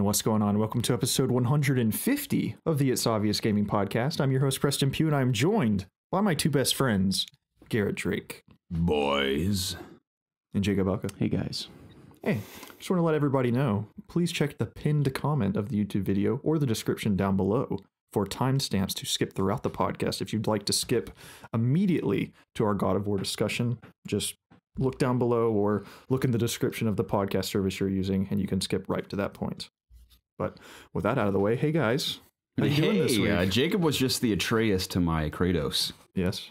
what's going on? Welcome to episode 150 of the It's Obvious Gaming Podcast. I'm your host, Preston Pugh, and I'm joined by my two best friends, Garrett Drake. Boys. And Jacob Alka. Hey, guys. Hey, just want to let everybody know, please check the pinned comment of the YouTube video or the description down below for timestamps to skip throughout the podcast. If you'd like to skip immediately to our God of War discussion, just look down below or look in the description of the podcast service you're using, and you can skip right to that point. But with that out of the way, hey guys, how you doing this week? Jacob was just the Atreus to my Kratos. Yes.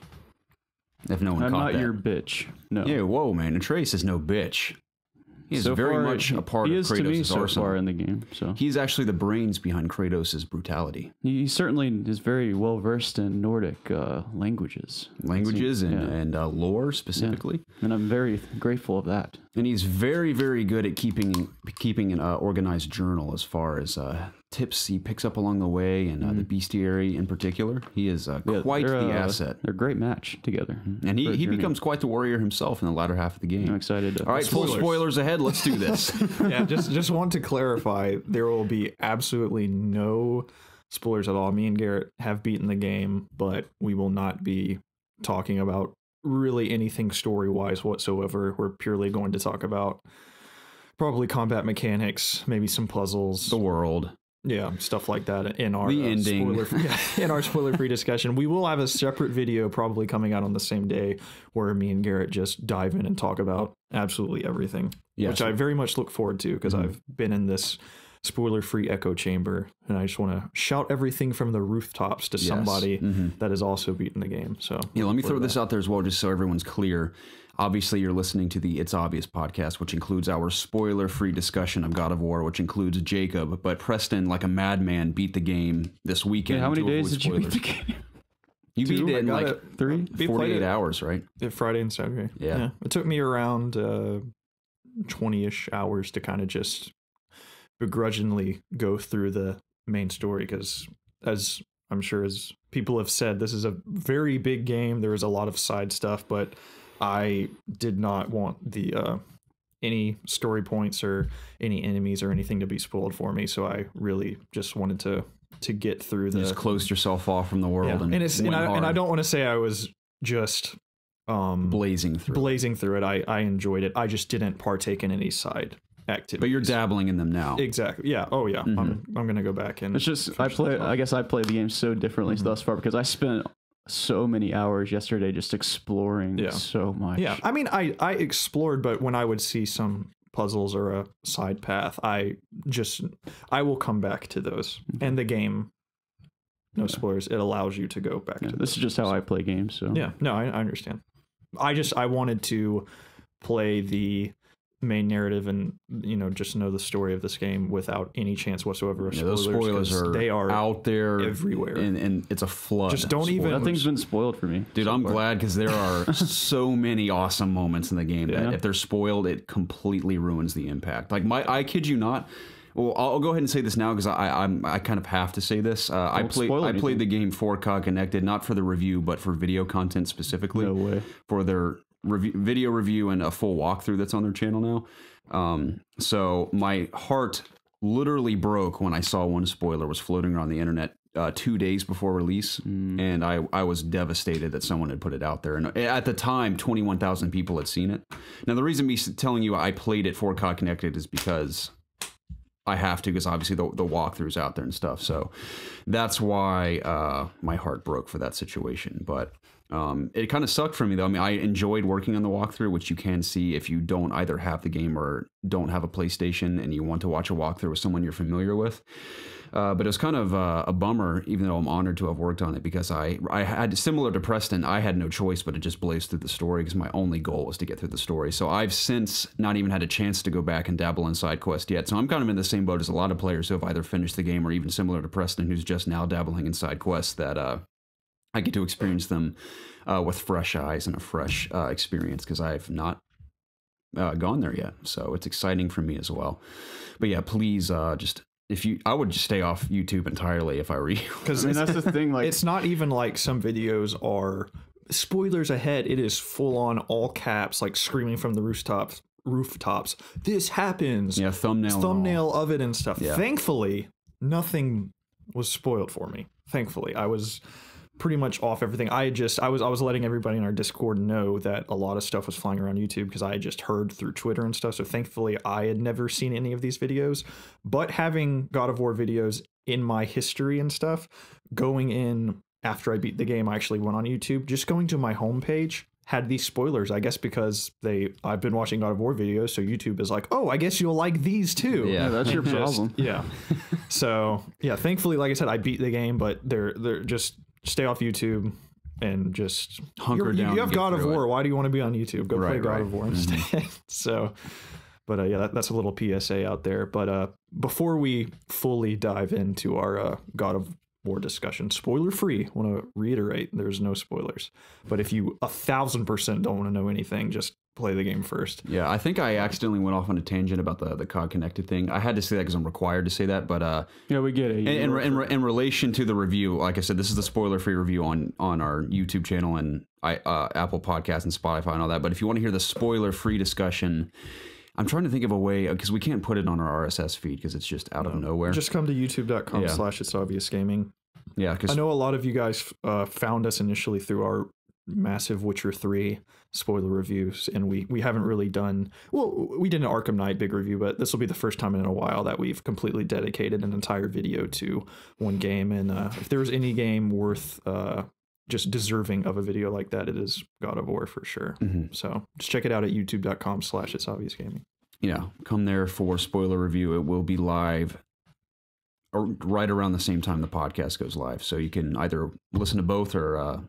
If no one I'm caught not that. your bitch. No. Yeah, whoa, man. Atreus is no bitch. He is So very far, much a part he of is to me Kratos' so arsenal. far in the game. So He's actually the brains behind Kratos' brutality. he certainly is very well versed in Nordic languages. Languages Yeah. and lore specifically. And I'm very grateful of that. And he's very, very good at keeping an organized journal as far as tips he picks up along the way, and the bestiary in particular. He is quite the asset. They're a great match together. And he becomes quite the warrior himself in the latter half of the game. I'm excited. All right, full spoilers ahead. Let's do this. Yeah, just want to clarify, there will be absolutely no spoilers at all. Me and Garrett have beaten the game, but we will not be talking about really anything story-wise whatsoever. We're purely going to talk about probably combat mechanics, maybe some puzzles. The world. Yeah, stuff like that in our ending. In our spoiler-free discussion. We will have a separate video probably coming out on the same day where me and Garrett just dive in and talk about absolutely everything, which I very much look forward to because I've been in this spoiler-free echo chamber, and I just want to shout everything from the rooftops to somebody that has also beaten the game. So yeah, let me throw this out there as well, just so everyone's clear. Obviously, you're listening to the It's Obvious podcast, which includes our spoiler-free discussion of God of War, which includes Jacob. But Preston, like a madman, beat the game this weekend. Hey, how many to days avoid did you beat spoilers. the game? You beat it in like 48 hours, right? Friday and Saturday. Yeah. It took me around 20-ish hours to kind of just begrudgingly go through the main story because, as I'm sure as people have said, this is a very big game. There is a lot of side stuff, but I did not want the any story points or any enemies or anything to be spoiled for me, so I really just wanted to get through the... You just closed yourself off from the world. Yeah. And I don't want to say I was just blazing through it. I enjoyed it. I just didn't partake in any side activities. But you're dabbling in them now. Exactly. Yeah. Oh yeah. I'm gonna go back and... It's just, I guess I play the game so differently thus far because I spent so many hours yesterday just exploring so much. Yeah. I mean, I explored, but when I would see some puzzles or a side path, I will come back to those. And the game, no spoilers, it allows you to go back to this is just how I play games. So yeah, no, I understand. I wanted to play the main narrative and just know the story of this game without any chance whatsoever of spoilers. Those spoilers they are out there everywhere, and it's a flood. Just don't even... Nothing's been spoiled for me, dude. I'm glad because there are so many awesome moments in the game that if they're spoiled, it completely ruins the impact. Like I kid you not. Well, I'll go ahead and say this now because I kind of have to say this. I played the game 4K connected, not for the review, but for video content specifically. No way. For their video review and a full walkthrough that's on their channel now. So my heart literally broke when I saw one spoiler was floating around the internet 2 days before release, and I was devastated that someone had put it out there. And at the time, 21,000 people had seen it. Now, the reason me telling you I played it 4K connected is because I have to, because obviously the walkthrough's out there and stuff. So that's why my heart broke for that situation. But it kind of sucked for me, though. I mean, I enjoyed working on the walkthrough, which you can see if you don't either have the game or don't have a PlayStation and you want to watch a walkthrough with someone you're familiar with. But it was kind of a bummer, even though I'm honored to have worked on it, because I had, similar to Preston, I had no choice but to just blaze through the story because my only goal was to get through the story. So I've since not even had a chance to go back and dabble in side quest yet. So I'm kind of in the same boat as a lot of players who have either finished the game or even similar to Preston, who's just now dabbling in side quests, that I get to experience them with fresh eyes and a fresh experience because I've not gone there yet. So it's exciting for me as well. But yeah, please I would just stay off YouTube entirely if I were you. Because that's the thing. Like, it's not even like some videos are spoilers ahead. It is full on all caps, like screaming from the rooftops. rooftops. This happens. Yeah, thumbnail of it and stuff. Yeah. Thankfully, nothing was spoiled for me. Thankfully, I was pretty much off everything. I was letting everybody in our Discord know that a lot of stuff was flying around YouTube because I had just heard through Twitter and stuff. So thankfully, I had never seen any of these videos. But having God of War videos in my history and stuff, going in after I beat the game, I actually went on YouTube. Just going to my homepage had these spoilers, I guess, because I've been watching God of War videos, so YouTube is like, oh, I guess you'll like these too. Yeah, that's your problem. Yeah. So yeah, thankfully, like I said, I beat the game, but they're just stay off YouTube and just hunker down. You have God of War. Why do you want to be on YouTube? Go play God of War instead. Mm-hmm. So, but yeah, that's a little PSA out there. But before we fully dive into our God of War discussion, spoiler free, want to reiterate, there's no spoilers. But if you 1000% don't want to know anything, just play the game first. Yeah, I think I accidentally went off on a tangent about the COD connected thing. I had to say that because I'm required to say that, but yeah, we get it. In relation to the review, like I said, this is the spoiler free review on our YouTube channel and Apple Podcasts and Spotify and all that. But if you want to hear the spoiler free discussion, I'm trying to think of a way, because we can't put it on our RSS feed because it's just out of nowhere. Just come to youtube.com/ItsObviousGaming. Yeah, because I know a lot of you guys found us initially through our massive Witcher 3 spoiler reviews, and we haven't really done, well, we did an Arkham Knight big review, but this will be the first time in a while that we've completely dedicated an entire video to one game. And if there's any game worth just deserving of a video like that, it is God of War for sure. Mm-hmm. So just check it out at youtube.com/ItsObviousGaming. Yeah, come there for spoiler review. It will be live right around the same time the podcast goes live, so you can either listen to both or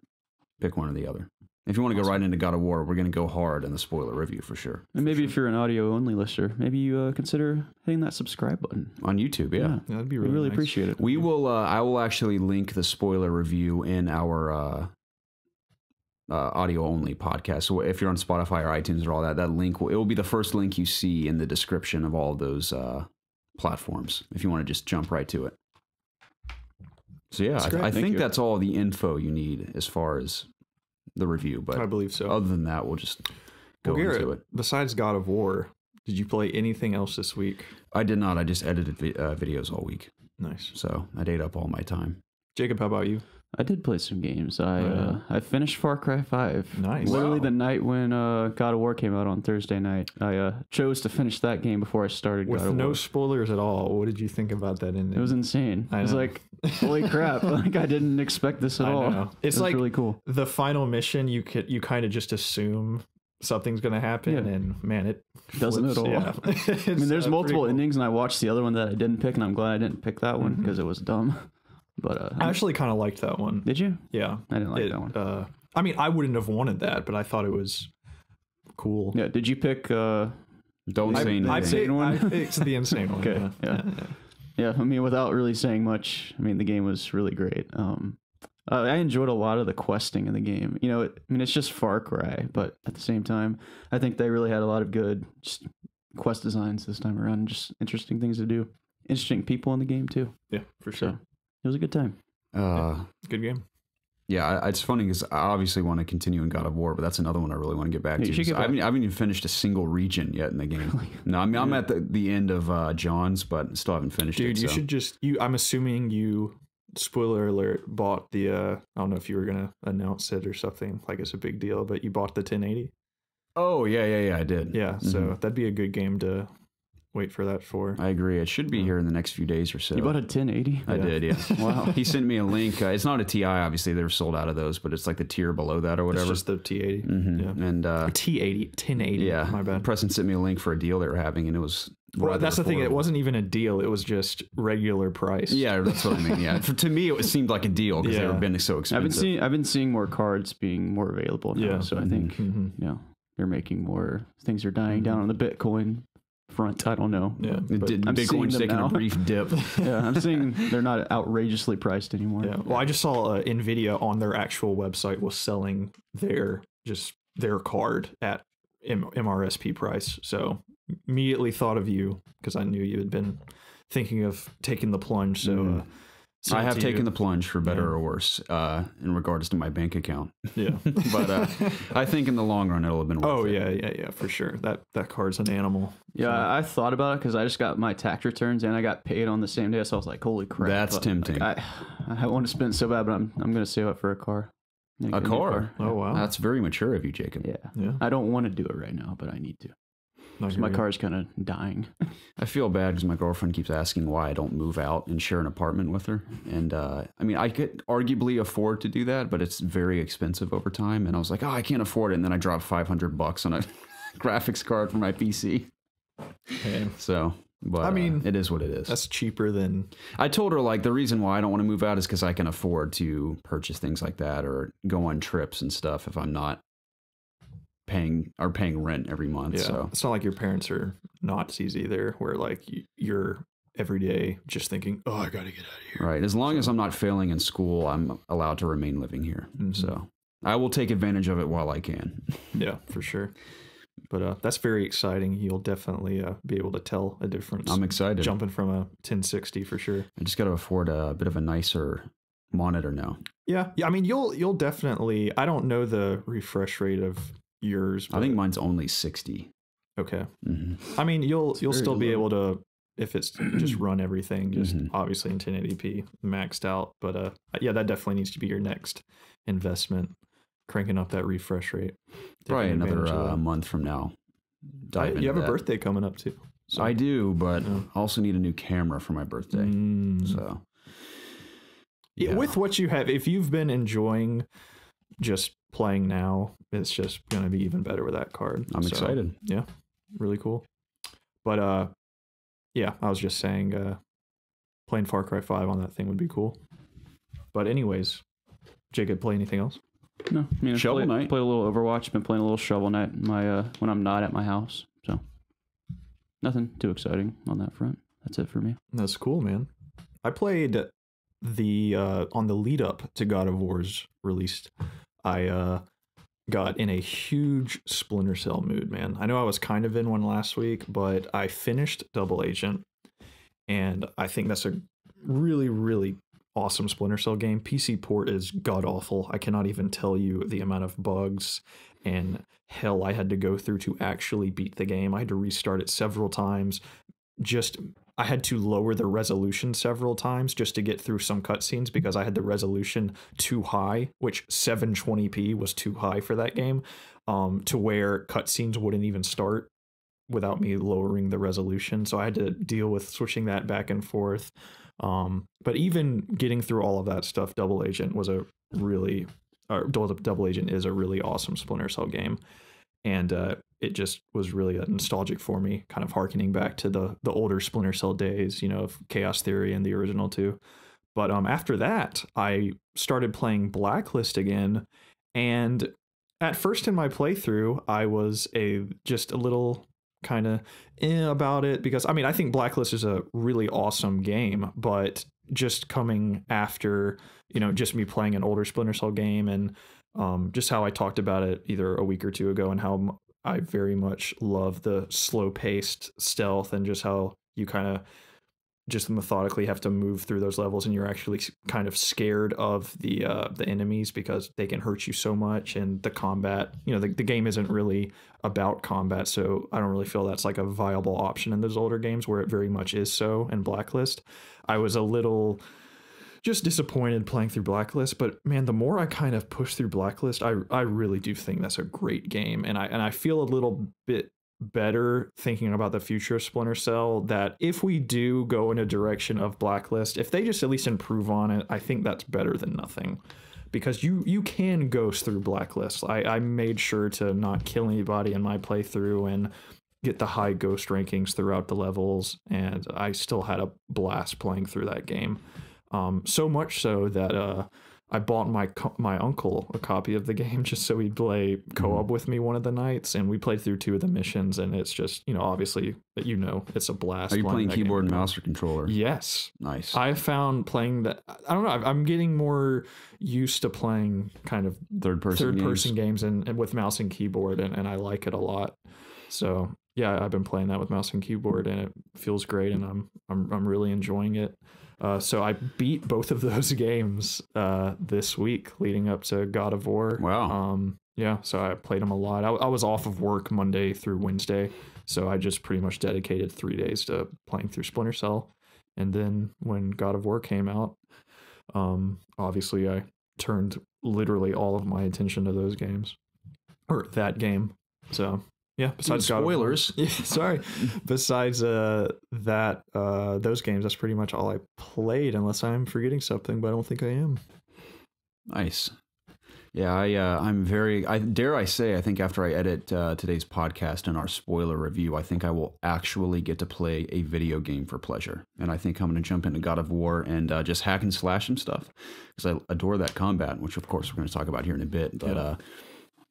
pick one or the other. If you want to go right into God of War, we're going to go hard in the spoiler review for sure. And maybe if you're an audio only listener, maybe you consider hitting that subscribe button on YouTube. Yeah, that'd be really nice. Appreciate it. We will. I will actually link the spoiler review in our audio only podcast. So if you're on Spotify or iTunes or all that, that link it will be the first link you see in the description of all of those platforms. If you want to just jump right to it. So yeah, I think that's all the info you need as far as the review. But I believe so. Other than that, we'll just go into it. Besides God of War, did you play anything else this week? I did not. I just edited videos all week. Nice. So I ate up all my time. Jacob, how about you? I did play some games. I finished Far Cry 5. Nice. Literally the night when God of War came out on Thursday night. I chose to finish that game before I started God of War. With no spoilers at all. What did you think about that ending? It was insane. I was like, holy crap. Like, I didn't expect this at all. It's like really cool. The final mission, you kind of just assume something's going to happen, and man, it doesn't at all. Yeah. I mean, there's multiple endings, and I watched the other one that I didn't pick, and I'm glad I didn't pick that one because it was dumb. But I actually kind of liked that one. Did you? Yeah. I didn't like that one. I mean, I wouldn't have wanted that, but I thought it was cool. Yeah. Did you pick Don't Say Anything? I picked the insane one. Okay. Yeah. I mean, without really saying much, I mean, the game was really great. I enjoyed a lot of the questing in the game. You know, it's just Far Cry, but at the same time, I think they really had a lot of good just quest designs this time around. Just interesting things to do. Interesting people in the game too. Yeah, for sure. So, it was a good time. Good game. Yeah, it's funny because I obviously want to continue in God of War, but that's another one I really want to get back to. I haven't even finished a single region yet in the game. No, I mean, I'm at the end of John's, but still haven't finished it. Dude, you should just... I'm assuming you, spoiler alert, bought the... I don't know if you were going to announce it or something, like it's a big deal, but you bought the 1080. Oh, yeah, I did. Yeah, so that'd be a good game to... wait for that for. I agree. It should be here in the next few days or so. You bought a 1080? I did, yeah. Wow. He sent me a link. It's not a TI, obviously. They were sold out of those, but it's like the tier below that or whatever. It's just the T80. Mm-hmm. Yeah. And T80, 1080. Yeah, my bad. Preston sent me a link for a deal they were having, and it was. Well, that's the thing. It wasn't even a deal. It was just regular price. Yeah, that's what I mean. Yeah, to me, it seemed like a deal because they were been so expensive. I've been seeing more cards being more available now. Yeah. So I think they're making more. Things are dying down on the Bitcoin front. I don't know. Yeah, Bitcoin's taking a brief dip. Yeah, I'm seeing they're not outrageously priced anymore. Yeah. Well, I just saw Nvidia on their actual website was selling their card at MRSP price. So immediately thought of you because I knew you had been thinking of taking the plunge. So I have taken the plunge for better or worse in regards to my bank account. Yeah. But I think in the long run it'll have been worth it. Yeah, for sure. That card's an animal. Yeah, I thought about it because I just got my tax returns and I got paid on the same day, so I was like, "Holy crap!" That's tempting. Like, I want to spend so bad, but I'm going to save up for a car. A car? Oh wow, that's very mature of you, Jacob. Yeah. I don't want to do it right now, but I need to. My car's kind of dying. I feel bad because my girlfriend keeps asking why I don't move out and share an apartment with her. And I mean, I could arguably afford to do that, but it's very expensive over time. And I was like, oh, I can't afford it. And then I dropped $500 on a graphics card for my PC. Hey. So, but I mean, it is what it is. That's cheaper than. I told her like the reason why I don't want to move out is because I can afford to purchase things like that or go on trips and stuff if I'm not paying rent every month. Yeah, so it's not like your parents are Nazis either, where like you're every day just thinking, oh, I gotta get out of here. Right. As long as I'm not failing in school, I'm allowed to remain living here. Mm-hmm. So I will take advantage of it while I can. Yeah, for sure. But that's very exciting. You'll definitely be able to tell a difference. I'm excited. Jumping from a 1060 for sure. I just got to afford a bit of a nicer monitor now. Yeah. I mean, you'll definitely. I don't know the refresh rate of yours. I think mine's only 60. Okay. Mm-hmm. I mean, you'll still be able to, if it's just run everything, just obviously in 1080p maxed out. But yeah, that definitely needs to be your next investment, cranking up that refresh rate. Probably another month from now. You have a birthday coming up too. So. I do, but I also need a new camera for my birthday. So yeah. With what you have, if you've been enjoying just playing now, it's just going to be even better with that card. I'm excited. Yeah, really cool. But yeah, I was just saying playing Far Cry 5 on that thing would be cool. But anyways, Jacob, play anything else? No, I mean, Shovel Knight. Play a little Overwatch. Been playing a little Shovel Knight when I'm not at my house. So nothing too exciting on that front. That's it for me. That's cool, man. I played the on the lead up to God of War's release. I got in a huge Splinter Cell mood, man. I know I was kind of in one last week, but I finished Double Agent, and I think that's a really, really awesome Splinter Cell game. PC port is god awful. I cannot even tell you the amount of bugs and hell I had to go through to actually beat the game. I had to restart it several times. I had to lower the resolution several times just to get through some cutscenes because I had the resolution too high, which 720p was too high for that game, to where cutscenes wouldn't even start without me lowering the resolution. So I had to deal with switching that back and forth. But even getting through all of that stuff, Double Agent is a really awesome Splinter Cell game. And it just was really nostalgic for me, kind of harkening back to the older Splinter Cell days, of Chaos Theory and the original two. But after that, I started playing Blacklist again. And at first in my playthrough, I was just a little kind of about it because, I mean, I think Blacklist is a really awesome game, but just coming after, just me playing an older Splinter Cell game and just how I talked about it either a week or two ago and how I very much love the slow-paced stealth and just how you kind of just methodically have to move through those levels and you're actually kind of scared of the enemies because they can hurt you so much, and the combat, the game isn't really about combat, so I don't really feel that's like a viable option in those older games where it very much is so in Blacklist. I was a little just disappointed playing through Blacklist, but man, the more I kind of push through Blacklist, I really do think that's a great game, and I feel a little bit better thinking about the future of Splinter Cell, that if we do go in a direction of Blacklist, if they just at least improve on it, I think that's better than nothing, because you can ghost through Blacklist. I made sure to not kill anybody in my playthrough and get the high ghost rankings throughout the levels, and I still had a blast playing through that game. So much so that I bought my uncle a copy of the game just so he'd play co-op with me one of the nights, and we played through 2 of the missions, and it's just, obviously, it's a blast. Are you playing keyboard and mouse or controller? Yes. Nice. I found playing that, I don't know, I'm getting more used to playing kind of third-person games and with mouse and keyboard, and I like it a lot. So yeah, I've been playing that with mouse and keyboard, and it feels great, and I'm really enjoying it. So I beat both of those games this week leading up to God of War. Wow. Yeah, so I played them a lot. I was off of work Monday through Wednesday, so I just pretty much dedicated 3 days to playing through Splinter Cell. And then when God of War came out, obviously I turned literally all of my attention to those games, or that game. So yeah, besides spoilers. Yeah, sorry. Besides that, those games, that's pretty much all I played, unless I'm forgetting something, but I don't think I am. Nice. Yeah, I'm very, dare I say, I think after I edit today's podcast and our spoiler review, I think I will actually get to play a video game for pleasure. And I think I'm going to jump into God of War and just hack and slash some stuff, because I adore that combat, which of course we're going to talk about here in a bit. But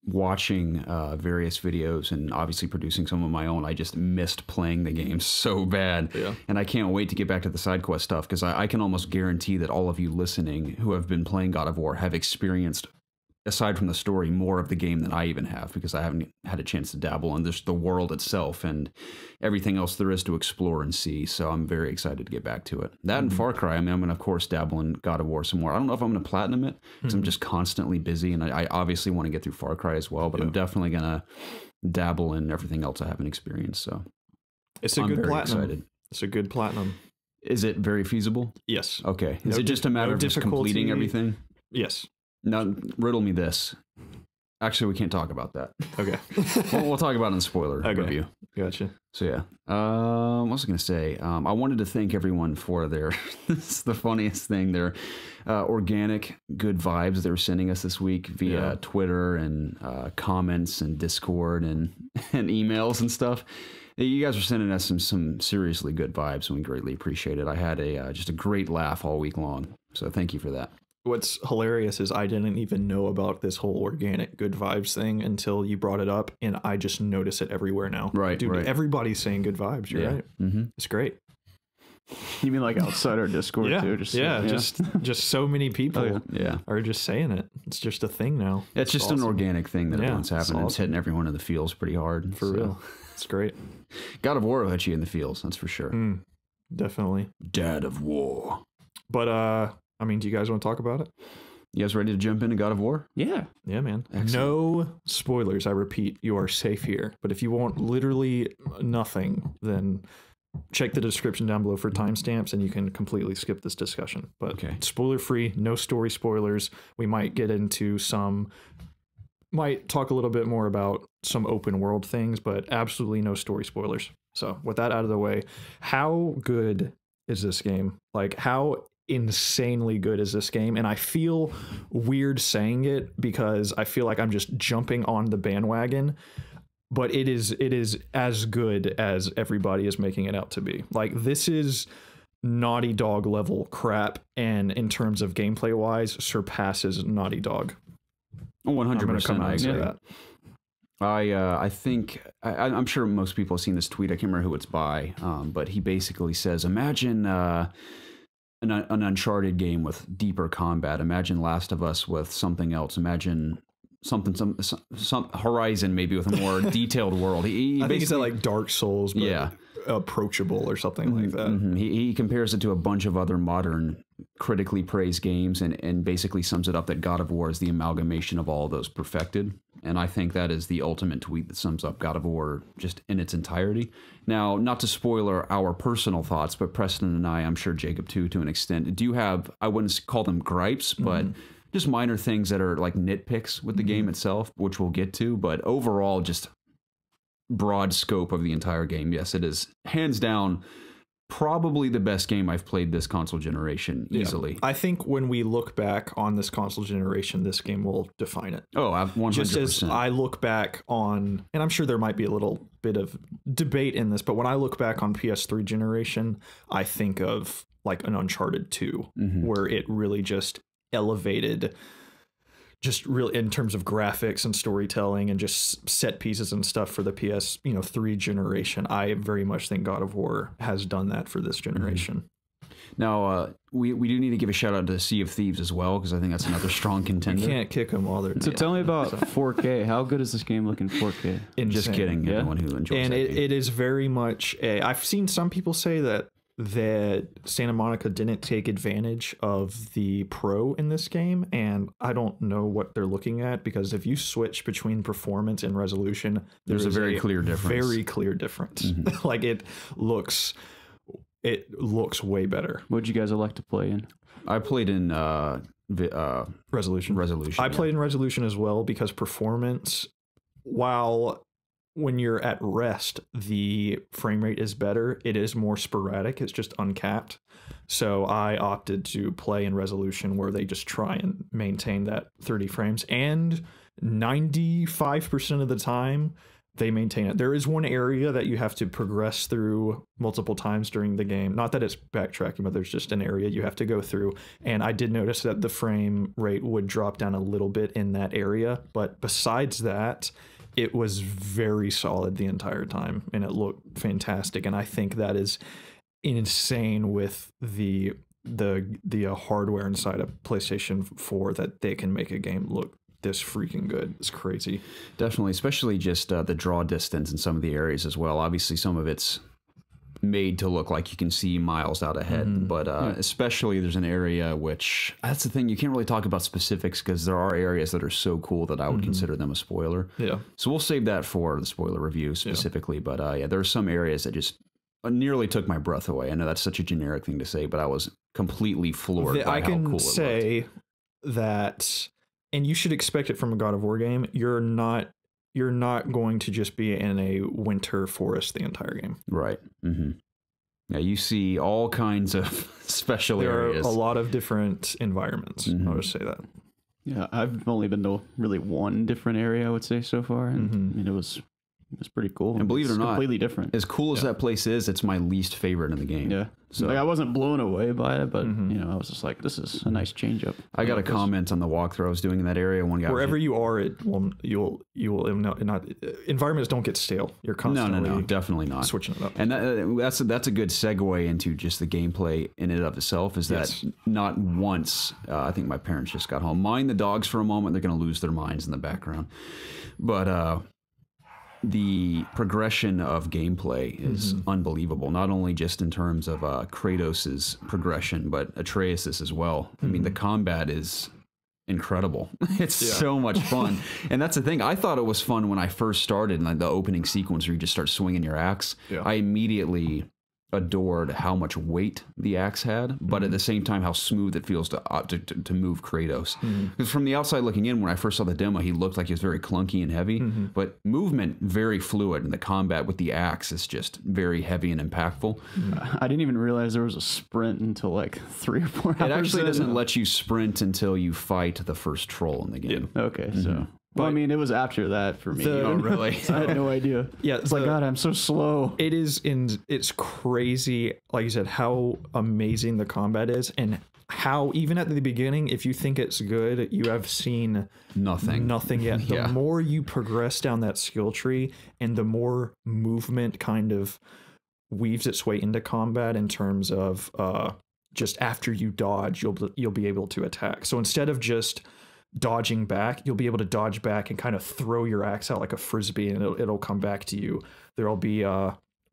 watching various videos and obviously producing some of my own, I just missed playing the game so bad. Yeah. And I can't wait to get back to the side quest stuff, because I can almost guarantee that all of you listening who have been playing God of War have experienced, aside from the story, more of the game than I even have, because I haven't had a chance to dabble in just the world itself and everything else there is to explore and see. So I'm very excited to get back to it. That and Far Cry. I mean, I'm going to, of course, dabble in God of War some more. I don't know if I'm going to platinum it, because I'm just constantly busy, and I obviously want to get through Far Cry as well, but I'm definitely going to dabble in everything else I haven't experienced. So It's a I'm good very platinum. excited. It's a good platinum. Is it very feasible? Yes. Okay. Is No it just a matter no of just completing everything? Yes. Now, riddle me this. Actually, we can't talk about that. Okay. We'll talk about it in the spoiler review. Gotcha. So yeah, what was I going to say? I wanted to thank everyone for their, this is the funniest thing, their organic good vibes they were sending us this week via Twitter and comments and Discord and emails and stuff. You guys are sending us some seriously good vibes, and we greatly appreciate it. I had just a great laugh all week long, so thank you for that. What's hilarious is I didn't even know about this whole organic good vibes thing until you brought it up, and I just notice it everywhere now. Right, dude. right. Everybody's saying good vibes. You're right. Mm-hmm. It's great. You mean like outside our Discord too? Just so many people Yeah. are just saying it. It's just a thing now. It's just awesome. an organic thing that Yeah, everyone's it's happening. It's awesome. hitting everyone in the feels pretty hard. For real. It's great. God of War will hit you in the feels, that's for sure. Definitely. Dad of War. But I mean, do you guys want to talk about it? You guys ready to jump into God of War? Yeah. Yeah, man. Excellent. No spoilers. I repeat, you are safe here. But if you want literally nothing, then check the description down below for timestamps, and you can completely skip this discussion. But spoiler free, no story spoilers. We might get into might talk a little bit more about some open world things, but absolutely no story spoilers. So with that out of the way, how good is this game? Like, how insanely good is this game? And I feel weird saying it because I feel like I'm just jumping on the bandwagon, but it is as good as everybody is making it out to be. Like, this is Naughty Dog level crap, and in terms of gameplay wise surpasses Naughty Dog. 100%. I agree. That. I think I'm sure most people have seen this tweet. I can't remember who it's by, but he basically says, imagine an Uncharted game with deeper combat. Imagine Last of Us with something else. Imagine some Horizon maybe with a more detailed world. I think it's like Dark Souls, but approachable or something like that. Mm-hmm. He compares it to a bunch of other modern critically praised games and basically sums it up that God of War is the amalgamation of all of those perfected. And I think that is the ultimate tweet that sums up God of War just in its entirety. Now, not to spoiler our personal thoughts, but Preston and I'm sure Jacob too, to an extent, do have, I wouldn't call them gripes, but just minor things that are like nitpicks with the game itself, which we'll get to. But overall, just broad scope of the entire game. Yes, it is hands down probably the best game I've played this console generation, easily. Yeah. I think when we look back on this console generation, this game will define it. Oh, 100%. Just as I look back on, and I'm sure there might be a little bit of debate in this, but when I look back on PS3 generation, I think of like an Uncharted 2, where it really just elevated, just really in terms of graphics and storytelling and just set pieces and stuff for the PS3 generation. I very much think God of War has done that for this generation. Now, we do need to give a shout out to Sea of Thieves as well, because I think that's another strong contender. You can't kick them while they're So tell me about 4K. How good is this game looking 4K? Just kidding, everyone who enjoys and that game. it is very much I've seen some people say that that Santa Monica didn't take advantage of the Pro in this game, and I don't know what they're looking at, because if you switch between performance and resolution, There's a very clear difference. Very clear difference. Like it looks way better. What'd you guys elect to play in? I played in Resolution. I played in resolution as well, because performance, while when you're at rest, the frame rate is better. It is more sporadic. It's just uncapped. So I opted to play in resolution, where they just try and maintain that 30 frames. And 95% of the time, they maintain it. There is one area that you have to progress through multiple times during the game. Not that it's backtracking, but there's just an area you have to go through. And I did notice that the frame rate would drop down a little bit in that area. But besides that, it was very solid the entire time, and it looked fantastic. And I think that is insane with the hardware inside of PlayStation 4, that they can make a game look this freaking good. It's crazy. Definitely, especially just the draw distance in some of the areas as well. Obviously, some of it's made to look like you can see miles out ahead, but especially there's an area which, that's the thing, you can't really talk about specifics, because there are areas that are so cool that I would consider them a spoiler. Yeah. So we'll save that for the spoiler review specifically, but there are some areas that just nearly took my breath away. I know that's such a generic thing to say, but I was completely floored by how cool it looked. I can say that, and you should expect it from a God of War game, you're not going to just be in a winter forest the entire game. Right. Yeah, you see all kinds of special areas. There are a lot of different environments. I'll just say that. Yeah, I've only been to really one different area, I would say, so far. And I mean, it was pretty cool. And believe it or not, completely different. As cool as that place is, it's my least favorite in the game. Yeah. So like, I wasn't blown away by it, but you know, I was just like, this is a nice change up. I got a comment on the walkthrough I was doing in that area. One guy, wherever you are, you will not environments don't get stale. You're constantly no, definitely not switching it up. And that's a good segue into just the gameplay in and of itself. Is that not once? I think my parents just got home. Mind the dogs for a moment. They're going to lose their minds in the background, but. The progression of gameplay is unbelievable, not only just in terms of Kratos's progression, but Atreus's as well. I mean, the combat is incredible. It's so much fun. And that's the thing. I thought it was fun when I first started, like the opening sequence where you just start swinging your axe. Yeah. I immediately adored how much weight the axe had, but at the same time how smooth it feels to move Kratos. Because from the outside looking in, when I first saw the demo, he looked like he was very clunky and heavy, but movement very fluid, and the combat with the axe is just very heavy and impactful. I didn't even realize there was a sprint until like 3 or 4 hours. It actually doesn't let you sprint until you fight the first troll in the game. Okay, so well, I mean, it was after that for me. Oh, really? I had no idea. Yeah, it's like, God, I'm so slow. It's crazy, like you said, how amazing the combat is, and how even at the beginning, if you think it's good, you have seen nothing yet. The more you progress down that skill tree, and the more movement kind of weaves its way into combat in terms of just after you dodge, you'll be able to attack. So instead of just dodging back, you'll be able to dodge back and kind of throw your axe out like a frisbee, and it'll come back to you. There'll be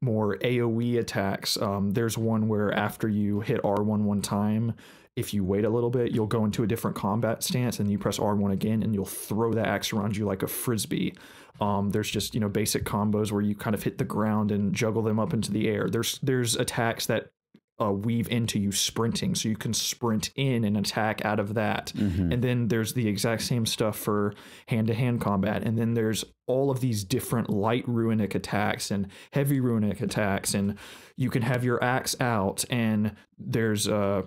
more AoE attacks. There's one where after you hit R1 one time, if you wait a little bit, you'll go into a different combat stance, and you press R1 again, and you'll throw the axe around you like a frisbee. There's just, basic combos where you kind of hit the ground and juggle them up into the air. There's attacks that weave into you sprinting, so you can sprint in and attack out of that. And then there's the exact same stuff for hand-to-hand combat, and then there's all of these different light runic attacks and heavy runic attacks, and you can have your axe out, and there's a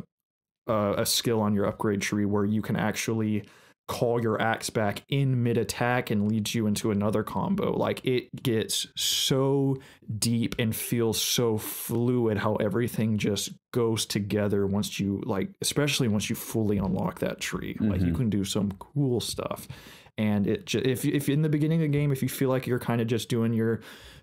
skill on your upgrade tree where you can actually call your axe back in mid-attack and leads you into another combo. Like, it gets so deep and feels so fluid how everything just goes together once you, like, especially once you fully unlock that tree. Like, you can do some cool stuff. And if in the beginning of the game, if you feel like you're kind of just doing your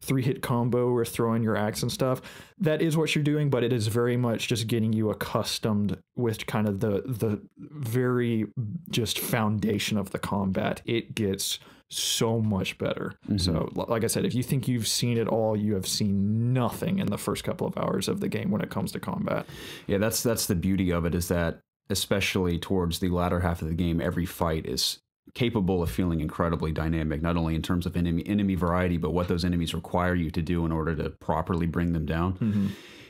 3-hit combo or throwing your axe and stuff, that is what you're doing, but it is very much just getting you accustomed with kind of the very just foundation of the combat. It gets so much better. Mm-hmm. So like I said, if you think you've seen it all, you have seen nothing in the first couple of hours of the game when it comes to combat. Yeah, that's the beauty of it, is that especially towards the latter half of the game, every fight is capable of feeling incredibly dynamic, not only in terms of enemy variety, but what those enemies require you to do in order to properly bring them down. Mm-hmm.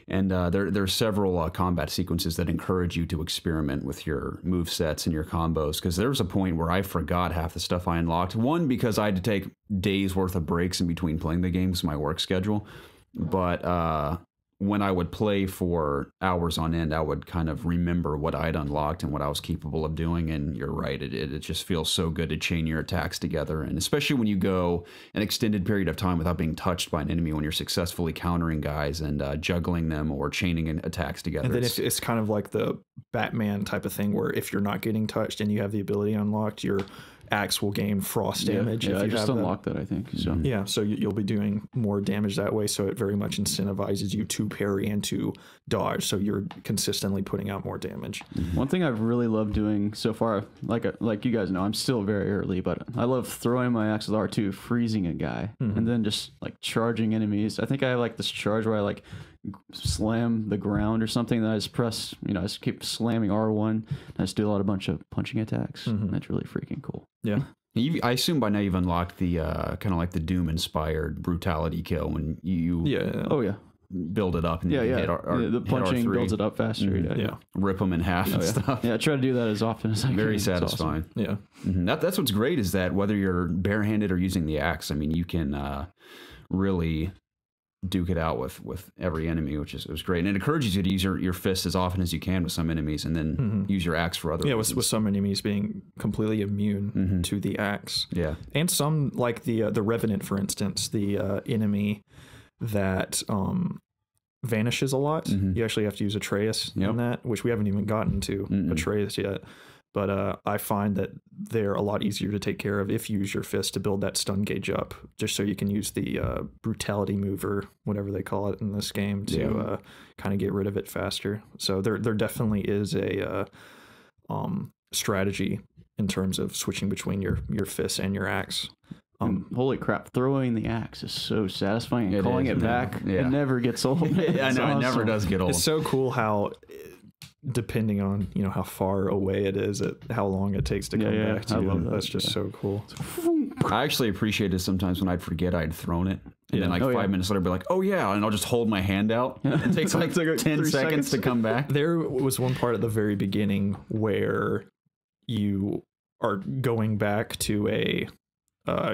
And there are several combat sequences that encourage you to experiment with your move sets and your combos, because there was a point where I forgot half the stuff I unlocked. One, because I had to take days worth of breaks in between playing the game, my work schedule. But when I would play for hours on end, I would kind of remember what I'd unlocked and what I was capable of doing. And you're right, it just feels so good to chain your attacks together. And especially when you go an extended period of time without being touched by an enemy, when you're successfully countering guys and juggling them or chaining attacks together. And then if it's kind of like the Batman type of thing, where if you're not getting touched and you have the ability unlocked, your axe will gain frost damage. Yeah, if I you just have unlocked that, I think. So yeah, so you'll be doing more damage that way. So it very much incentivizes you to parry and to dodge. So you're consistently putting out more damage. one thing I've really loved doing so far, like you guys know, I'm still very early, but I love throwing my axe with R2, freezing a guy, and then just like charging enemies. I think I have like this charge where I like slam the ground or something, that I just press, I just keep slamming R1, and I just do a bunch of punching attacks. And that's really freaking cool. Yeah. I assume by now you've unlocked the kind of like the Doom-inspired brutality kill when you Oh yeah. build it up and Yeah, you yeah. hit The punching R3. builds it up faster. Yeah. Rip them in half and stuff. Yeah, I try to do that as often as I can. Very It's satisfying. Yeah. That's what's great, is that whether you're barehanded or using the axe, I mean, you can really duke it out with every enemy, which was great. And it encourages you to use your fists as often as you can with some enemies, and then use your axe for other reasons. With some enemies being completely immune to the axe. Yeah. And some, like the Revenant, for instance, the enemy that vanishes a lot. You actually have to use Atreus in that, which we haven't even gotten to Atreus yet. But I find that they're a lot easier to take care of if you use your fist to build that stun gauge up, just so you can use the brutality move, or whatever they call it in this game, to kind of get rid of it faster. So there definitely is a strategy in terms of switching between your fists and your axe. Holy crap, throwing the axe is so satisfying, and calling it back, it never gets old. I know, it never does get old. It's so cool how, depending on how far away it is, how long it takes to come back to. I love that. That's just so cool. I actually appreciated sometimes when I'd forget I'd thrown it, and then 5 minutes later I'd be like, oh yeah, and I'll just hold my hand out. It takes like 10 seconds to come back. There was one part at the very beginning where you are going back to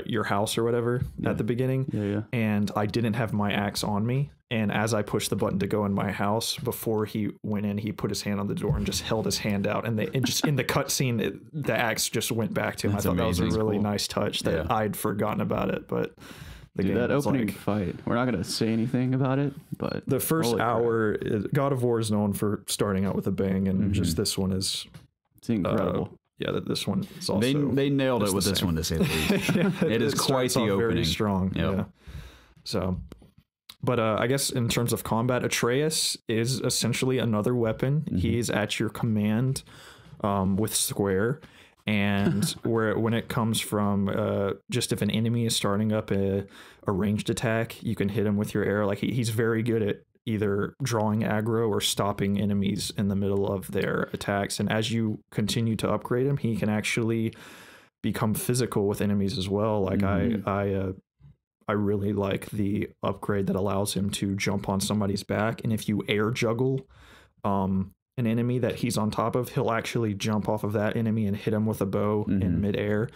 your house or whatever at the beginning, and I didn't have my axe on me, and as I pushed the button to go in my house, before he went in, he put his hand on the door and just held his hand out, and just in the cutscene, the axe just went back to him. That's I thought amazing. that was a really nice touch that I'd forgotten about it, but the game that was opening like, fight, we're not going to say anything about it, but the first hour, God of War is known for starting out with a bang, and just this one is it's incredible. This one is also. They nailed it with this one, to say the least. It is quite the opening. Very strong. Yep. Yeah. So, but I guess in terms of combat, Atreus is essentially another weapon. He's at your command with square, and when it comes from just if an enemy is starting up a ranged attack, you can hit him with your arrow. Like he's very good at either drawing aggro or stopping enemies in the middle of their attacks. And as you continue to upgrade him, he can actually become physical with enemies as well. Like I really like the upgrade that allows him to jump on somebody's back, and if you air juggle an enemy that he's on top of, he'll actually jump off of that enemy and hit him with a bow in midair.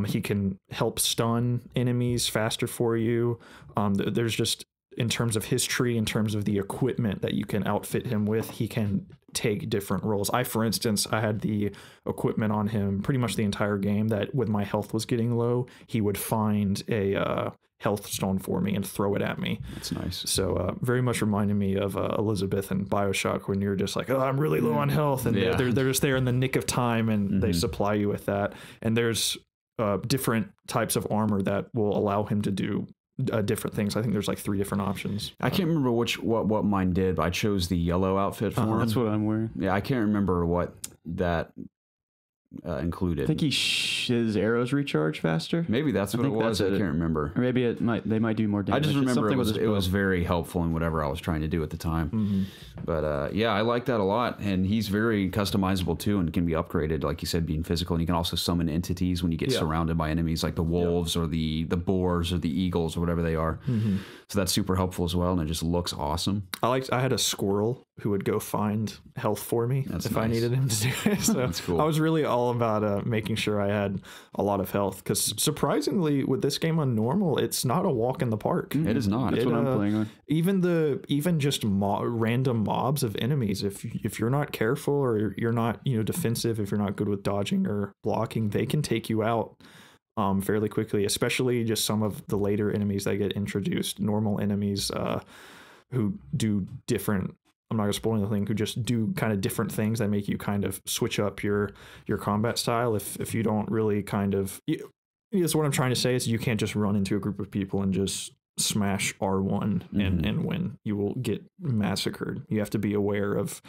He can help stun enemies faster for you. There's just, in terms of his tree, in terms of the equipment that you can outfit him with, he can take different roles. For instance, I had the equipment on him pretty much the entire game that when my health was getting low, he would find a health stone for me and throw it at me. That's nice. So very much reminded me of Elizabeth in BioShock, when you're just like, oh, I'm really low on health, and they're just there in the nick of time, and they supply you with that. And there's different types of armor that will allow him to do different things. I think there's like 3 different options. I can't remember what mine did, but I chose the yellow outfit for him. That's what I'm wearing. Yeah, I can't remember what that included. I think his arrows recharge faster. Maybe that's what it was. I can't remember. Or maybe they might do more damage. I just remember it was very helpful in whatever I was trying to do at the time. But yeah, I like that a lot. And he's very customizable too, and can be upgraded, like you said, being physical. And you can also summon entities when you get surrounded by enemies, like the wolves or the boars or the eagles or whatever they are. So that's super helpful as well, and it just looks awesome. I had a squirrel who would go find health for me if I needed him to do it. So that's cool. I was really all about making sure I had a lot of health, because surprisingly with this game on normal, it's not a walk in the park. It is not. That's what I'm playing on. Even just random mobs of enemies, if you're not careful or you're not defensive, if you're not good with dodging or blocking, they can take you out fairly quickly, especially just some of the later enemies that get introduced, normal enemies who do different, I'm not gonna spoil anything, who just do kind of different things that make you kind of switch up your combat style. If you don't really kind of, yes, what I'm trying to say is you can't just run into a group of people and just smash R1 and win. You will get massacred. You have to be aware of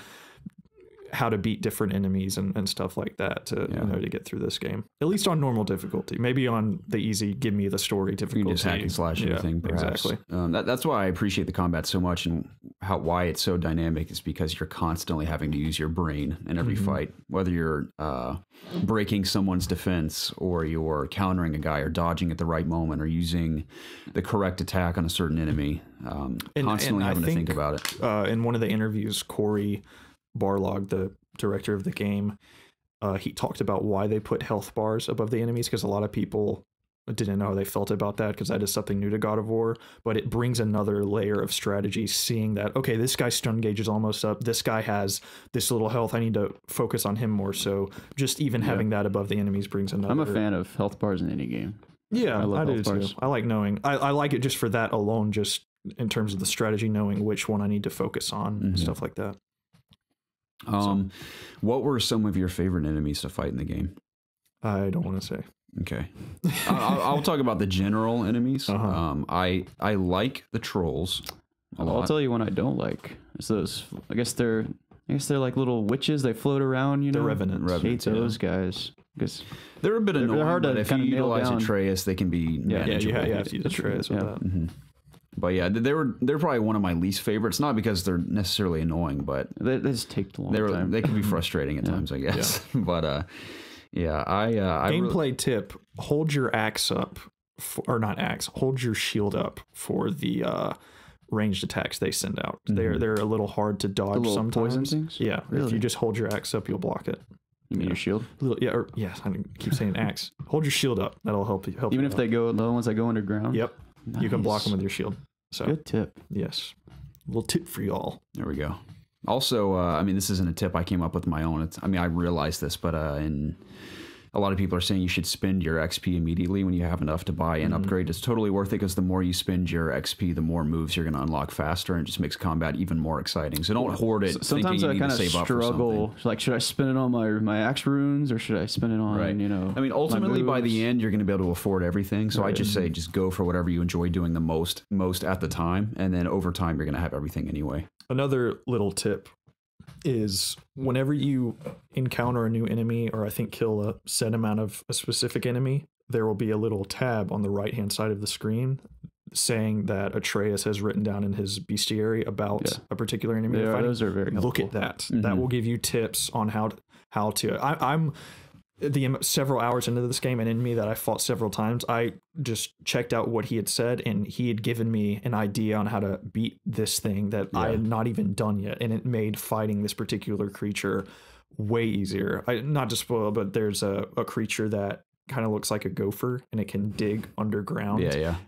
how to beat different enemies and stuff like that to to get through this game, at least on normal difficulty. Maybe on the easy, give me the story difficulty, you can just hack and slash anything, perhaps. Exactly. That's why I appreciate the combat so much, and why it's so dynamic is because you're constantly having to use your brain in every fight, whether you're breaking someone's defense or you're countering a guy or dodging at the right moment or using the correct attack on a certain enemy. Constantly having to think about it. In one of the interviews, Corey Barlog, the director of the game, he talked about why they put health bars above the enemies, because a lot of people didn't know how they felt about that, because that is something new to God of War, but it brings another layer of strategy, seeing that, okay, this guy's stun gauge is almost up, this guy has this little health, I need to focus on him more. So just even having that above the enemies brings another. I'm a fan of health bars in any game. Yeah, I do too. I like knowing, I like it just for that alone, just in terms of the strategy, knowing which one I need to focus on, stuff like that. What were some of your favorite enemies to fight in the game? I don't want to say. Okay. I'll talk about the general enemies. I like the trolls a lot. I'll tell you one I don't like. It's those, I guess they're like little witches. They float around, The Revenants. I hate those guys. Because they're a bit annoying, they're hard to but if you utilize Atreus, they can be manageable. You have to use Atreus with that. But yeah, they're probably one of my least favorites. Not because they're necessarily annoying, but they just take a long time. They can be frustrating at times, I guess. But I gameplay tip: hold your axe up, hold your shield up for the ranged attacks they send out. They're a little hard to dodge sometimes. Poison things? Yeah, really? If you just hold your axe up, you'll block it. You mean your shield? I keep saying axe. Hold your shield up. That'll help you. Even if they go, the ones that go underground. Yep. Nice. You can block them with your shield. So good tip. Yes. A little tip for y'all. There we go. Also, this isn't a tip I came up with my own. I realized this, but a lot of people are saying you should spend your XP immediately when you have enough to buy an upgrade. It's totally worth it, because the more you spend your XP, the more moves you're going to unlock faster, and it just makes combat even more exciting. So don't hoard it. Sometimes I kind of struggle. Like, should I spend it on my axe runes, or should I spend it on ultimately by the end you're going to be able to afford everything. So I just say just go for whatever you enjoy doing the most at the time, and then over time you're going to have everything anyway. Another little tip is whenever you encounter a new enemy, or I think kill a set amount of a specific enemy, there will be a little tab on the right hand side of the screen saying that Atreus has written down in his bestiary about a particular enemy. Those are very helpful. Look at that. That will give you tips on how to. I'm several hours into this game, and in me that I fought several times, I just checked out what he had said, and he had given me an idea on how to beat this thing that I had not even done yet, and it made fighting this particular creature way easier. Not to spoil, but there's a creature that kind of looks like a gopher, and it can dig underground.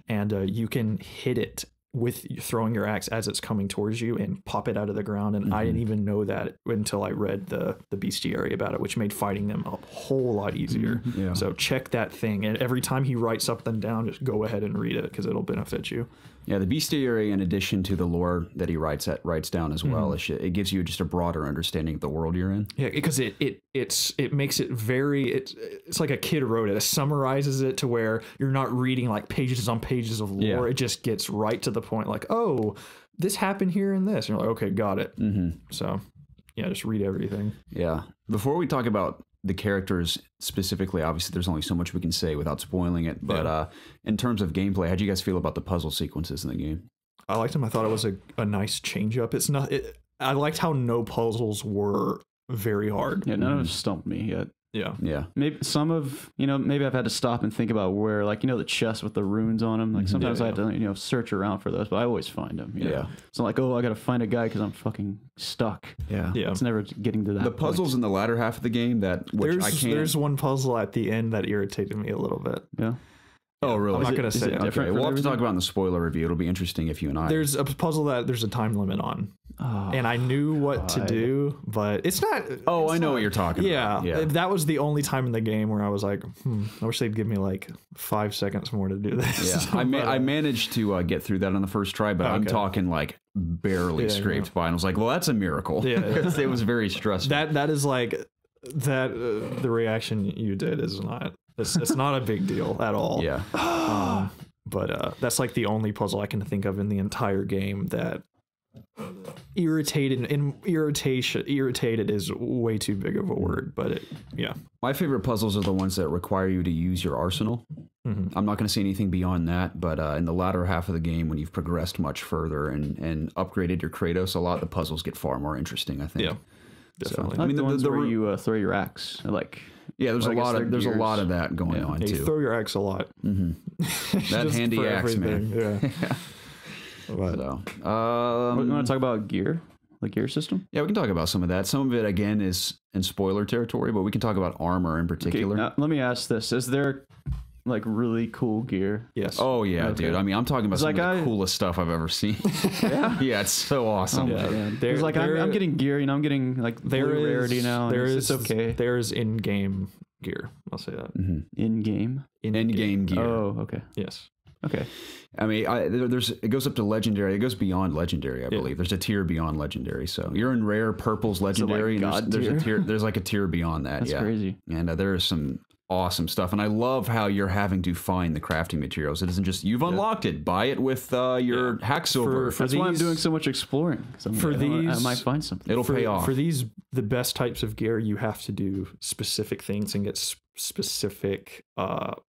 And you can hit it with throwing your axe as it's coming towards you and pop it out of the ground. And I didn't even know that until I read the bestiary about it, which made fighting them a whole lot easier. So check that thing, and every time he writes something down, just go ahead and read it, because it'll benefit you. Yeah, the bestiary, in addition to the lore that he writes down as well, it gives you just a broader understanding of the world you're in. Yeah, because it makes it very, it's like a kid wrote it. It summarizes it to where you're not reading like pages on pages of lore. It just gets right to the point, like, oh, this happened here and this. And you're like, okay, got it. So yeah, just read everything. Yeah. Before we talk about the characters specifically, obviously there's only so much we can say without spoiling it, but in terms of gameplay, how do you guys feel about the puzzle sequences in the game? I liked them. I thought it was a nice change up. It's not. I liked how no puzzles were very hard. Yeah, none of them stumped me yet. Yeah. Maybe some of, maybe I've had to stop and think about where, like, the chest with the runes on them. Like sometimes I have to, search around for those, but I always find them. You know? It's not like, oh, I got to find a guy because I'm fucking stuck. Yeah. It's never getting to that. The puzzles in the latter half of the game there's one puzzle at the end that irritated me a little bit. Yeah. Oh, really? I'm not going to say it. Okay, we'll have to talk about in the spoiler review. It'll be interesting if you and I. There's a puzzle that there's a time limit on. Oh, and I knew what to do, but it's not. Oh, I know what you're talking about. Yeah. That was the only time in the game where I was like, I wish they'd give me like 5 seconds more to do this. Yeah. I managed to get through that on the first try, but I'm talking like barely scraped by. And I was like, well, that's a miracle. Yeah. It was very stressful. That is like, the reaction you did is not. It's not a big deal at all. Yeah. But that's like the only puzzle I can think of in the entire game that irritated is way too big of a word, but my favorite puzzles are the ones that require you to use your arsenal. I'm not going to say anything beyond that, but in the latter half of the game, when you've progressed much further and upgraded your Kratos a lot, the puzzles get far more interesting, I think. Definitely. So, I mean, the ones where you throw your axe, like. Yeah, there's a lot of that going on too. You throw your axe a lot. That handy axe, man. Yeah. But, you want to talk about gear, the gear system? Yeah, we can talk about some of that. Some of it again is in spoiler territory, but we can talk about armor in particular. Okay, now, let me ask this: is there like really cool gear? Yes. Oh yeah, dude. I mean, I'm talking about some of the coolest stuff I've ever seen. Yeah, it's so awesome. There's like I'm getting gear, I'm getting like rarity now. It's okay. There's in-game gear. I'll say that. In-game. In-game gear. Oh, okay. Yes. Okay. I mean, it goes up to legendary. It goes beyond legendary, I believe. There's a tier beyond legendary. So you're in rare, purple's legendary, and there's a tier. There's like a tier beyond that. That's crazy. And there is some awesome stuff, and I love how you're having to find the crafting materials. It isn't just you've unlocked it, buy it with your hack silver. That's why I'm doing so much exploring. I might find something. It'll pay off. For the best types of gear, you have to do specific things and get specific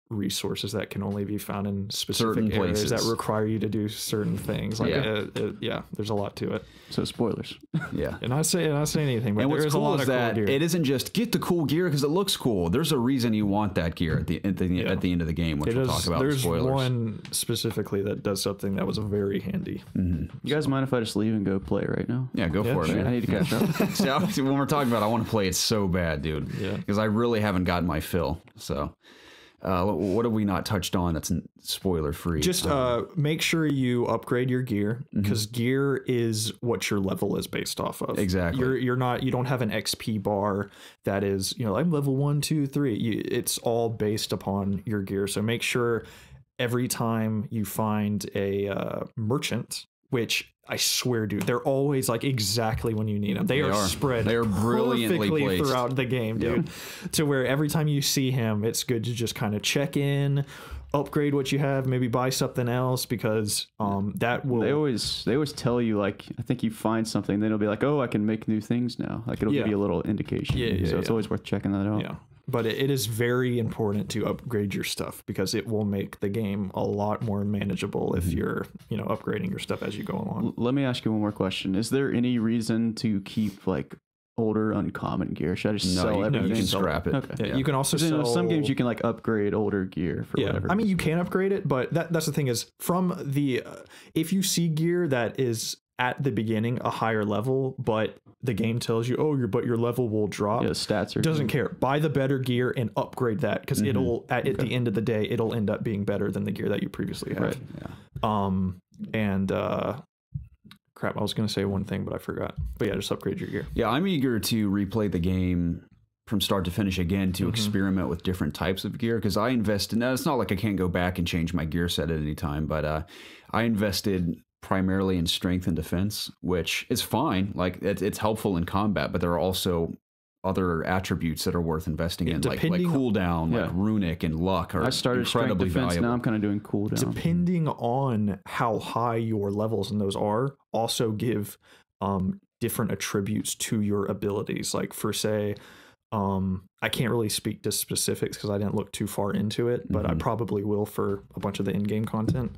resources that can only be found in specific areas that require you to do certain things. Like there's a lot to it. So spoilers. Yeah. And not saying anything, but there is a lot of cool gear. It isn't just get the cool gear because it looks cool. There's a reason you want that gear at the end of the game, which we'll talk about. There's spoilers. One specifically that does something that was very handy. You guys mind if I just leave and go play right now? Yeah, go for it, man. I need to catch up. See, when we're talking about it, I want to play it so bad, dude. Yeah. Because I really haven't gotten my fill. So what have we not touched on that's spoiler free? Just make sure you upgrade your gear, because gear is what your level is based off of. Exactly. You don't have an XP bar that is, I'm level 1, 2, 3. It's all based upon your gear. So make sure every time you find a merchant, which I swear, dude, they're always like exactly when you need them. They are spread. They are brilliantly placed throughout the game, dude. To where every time you see him, it's good to just kind of check in, upgrade what you have, maybe buy something else, because that will. They always tell you, like, I think you find something, then it'll be like, oh, I can make new things now. Like it'll give you a little indication. So it's always worth checking that out. Yeah. But it is very important to upgrade your stuff, because it will make the game a lot more manageable if you're, upgrading your stuff as you go along. Let me ask you one more question. Is there any reason to keep like older uncommon gear? Should I just sell everything? No, you can scrap it. Okay. Yeah, you can also sell some games you can like upgrade older gear for whatever. I mean, you can upgrade it, but that's the thing is, from the if you see gear that is at the beginning a higher level, but the game tells you, but your level will drop. Yeah, stats are doesn't care. Buy the better gear and upgrade that, because it'll at the end of the day it'll end up being better than the gear that you previously had. Right. Yeah. Crap, I was gonna say one thing but I forgot. But yeah, just upgrade your gear. Yeah, I'm eager to replay the game from start to finish again to experiment with different types of gear, because I invested. Now it's not like I can't go back and change my gear set at any time, but I invested primarily in strength and defense, which is fine. Like it's helpful in combat, but there are also other attributes that are worth investing in, like cooldown, like runic and luck are I started incredibly strength defense, valuable. now I'm kind of doing cooldown. Depending on how high your levels in those are, also give different attributes to your abilities. Like for say, I can't really speak to specifics because I didn't look too far into it, but I probably will for a bunch of the in-game content.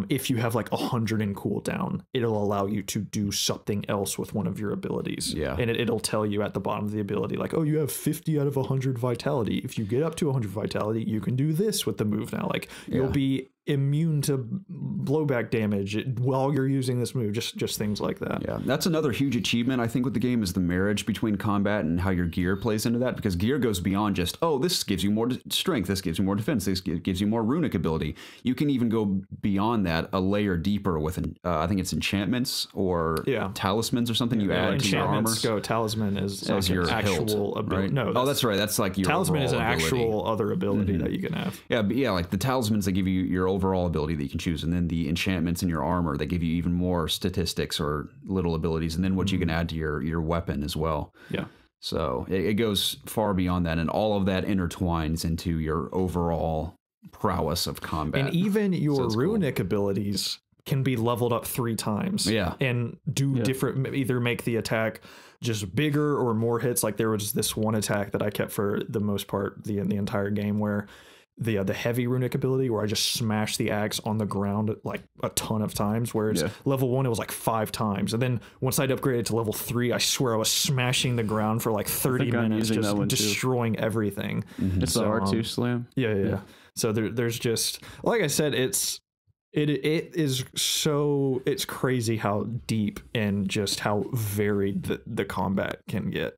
If you have like 100 in cooldown, it'll allow you to do something else with one of your abilities. Yeah. And it'll tell you at the bottom of the ability, like, oh, you have 50 out of 100 vitality. If you get up to 100 vitality, you can do this with the move now. Like, you'll be immune to blowback damage while you're using this move, just things like that. Yeah, that's another huge achievement I think with the game is the marriage between combat and how your gear plays into that, because gear goes beyond just, oh, this gives you more strength, this gives you more defense, this gives you more runic ability. You can even go beyond that a layer deeper with I think it's enchantments or talismans or something you add to your armor. Talisman is as like your an actual hilt, ability. right? No, that's right. That's like your talisman is an ability. actual other ability that you can have. Yeah, but yeah, like the talismans that give you your overall ability that you can choose, and then the enchantments in your armor that give you even more statistics or little abilities, and then what you can add to your weapon as well. Yeah. So it goes far beyond that, and all of that intertwines into your overall prowess of combat. And even your runic abilities can be leveled up 3 times. Yeah. And do different, either make the attack just bigger or more hits. Like there was this one attack that I kept for the most part the entire game where the heavy runic ability where I just smashed the axe on the ground like a ton of times, whereas level 1 it was like 5 times, and then once I'd upgraded to level 3 I swear I was smashing the ground for like 30 minutes just destroying everything. It's the R2 slam. Yeah. So there's just, like I said, it is so, it's crazy how deep and just how varied the combat can get.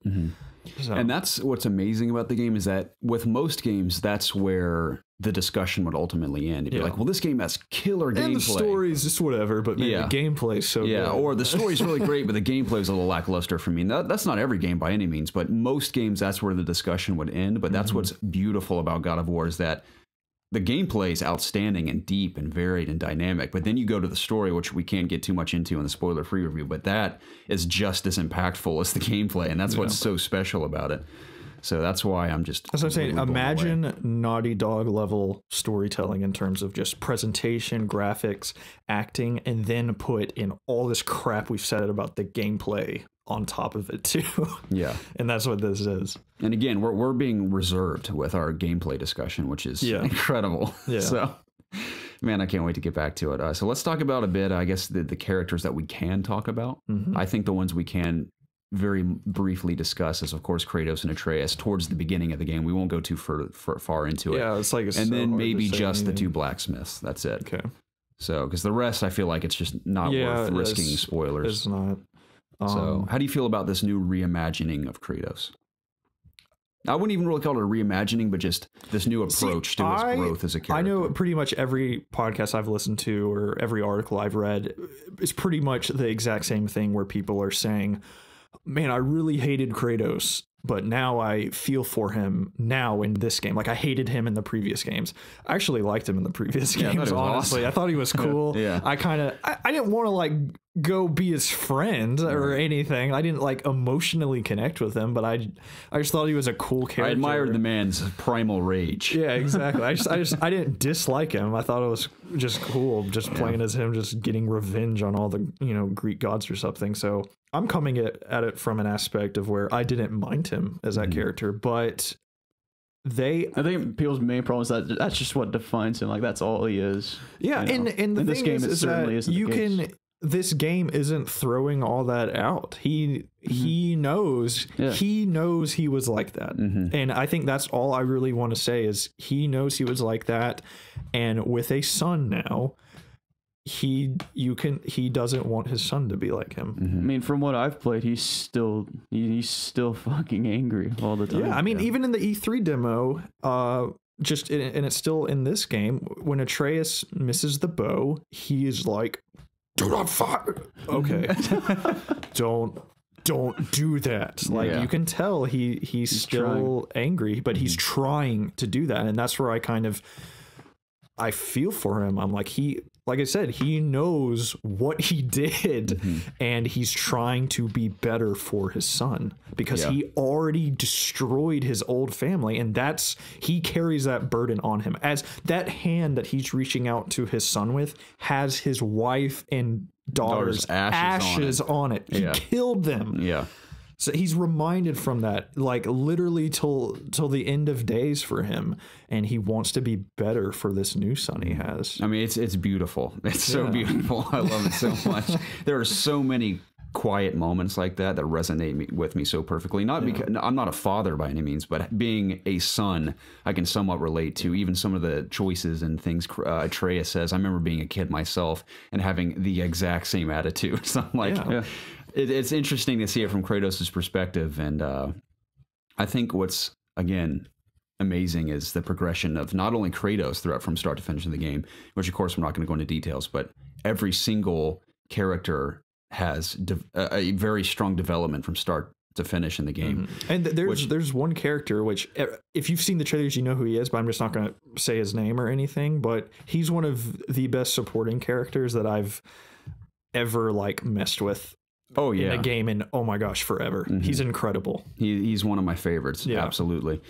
So. And that's what's amazing about the game is that with most games, that's where the discussion would ultimately end. It'd be like, well, this game has killer gameplay. And the story is just whatever, but maybe the gameplay is so good. Or the story's really great, but the gameplay is a little lackluster for me. That's not every game by any means, but most games, that's where the discussion would end. But that's what's beautiful about God of War is that the gameplay is outstanding and deep and varied and dynamic, but then you go to the story, which we can't get too much into in the spoiler-free review, but that is just as impactful as the gameplay, and that's what's so special about it. So that's why I'm just... That's what I'm saying. Imagine Naughty Dog level storytelling in terms of just presentation, graphics, acting, and then put in all this crap we've said about the gameplay on top of it too. Yeah. And that's what this is. And again, we're being reserved with our gameplay discussion, which is incredible. Yeah. So, man, I can't wait to get back to it. So let's talk about a bit, I guess, the characters that we can talk about. I think the ones we can very briefly discuss is, of course, Kratos and Atreus towards the beginning of the game. We won't go too far into it. Yeah, it's like... And then maybe just the 2 blacksmiths. That's it. Okay. So, because the rest, I feel like it's just not worth risking spoilers. It's not. So, how do you feel about this new reimagining of Kratos? I wouldn't even really call it a reimagining, but just this new approach to his growth as a character. I know pretty much every podcast I've listened to or every article I've read is pretty much the exact same thing where people are saying, man, I really hated Kratos, but now I feel for him now in this game. Like I hated him in the previous games. I actually liked him in the previous games, honestly. Awesome. I thought he was cool. I didn't want to like go be his friend or anything. I didn't like emotionally connect with him, but I just thought he was a cool character. I admired the man's primal rage. Yeah, exactly. I didn't dislike him. I thought it was just cool, just playing as him, just getting revenge on all the Greek gods or something. So I'm coming at it from an aspect of where I didn't mind him as that character, but I think people's main problem is that that's just what defines him. Like that's all he is. Yeah, and the this thing game is that this game isn't throwing all that out. He knows he was like that. And I think that's all I really want to say is he knows he was like that. And with a son now, he doesn't want his son to be like him. I mean, from what I've played, he's still fucking angry all the time. Yeah, I mean, even in the E3 demo, and it's still in this game, when Atreus misses the bow, he is like, do not fire. Okay. Don't do that. Like you can tell he's still angry, but he's trying to do that. And that's where I feel for him. I'm like, like I said, he knows what he did and he's trying to be better for his son because he already destroyed his old family, and he carries that burden on him. As that hand that he's reaching out to his son with has his wife and daughter's ashes on it. He killed them. Yeah. So he's reminded from that, like literally till the end of days for him, and he wants to be better for this new son he has. I mean, it's beautiful. It's so beautiful. I love it so much. There are so many quiet moments like that resonate with me so perfectly. Not because I'm not a father by any means, but being a son, I can somewhat relate to even some of the choices and things Atreus says. I remember being a kid myself and having the exact same attitude. So I'm like, it's interesting to see it from Kratos' perspective. And I think what's, again, amazing is the progression of not only Kratos throughout from start to finish in the game, which of course we're not going to go into details, but every single character has a very strong development from start to finish in the game. And there's one character which, if you've seen the trailers, you know who he is, but I'm just not going to say his name or anything. But he's one of the best supporting characters that I've ever like messed with. Oh yeah, in a game, and oh my gosh, forever. He's incredible. He's one of my favorites. Yeah, absolutely.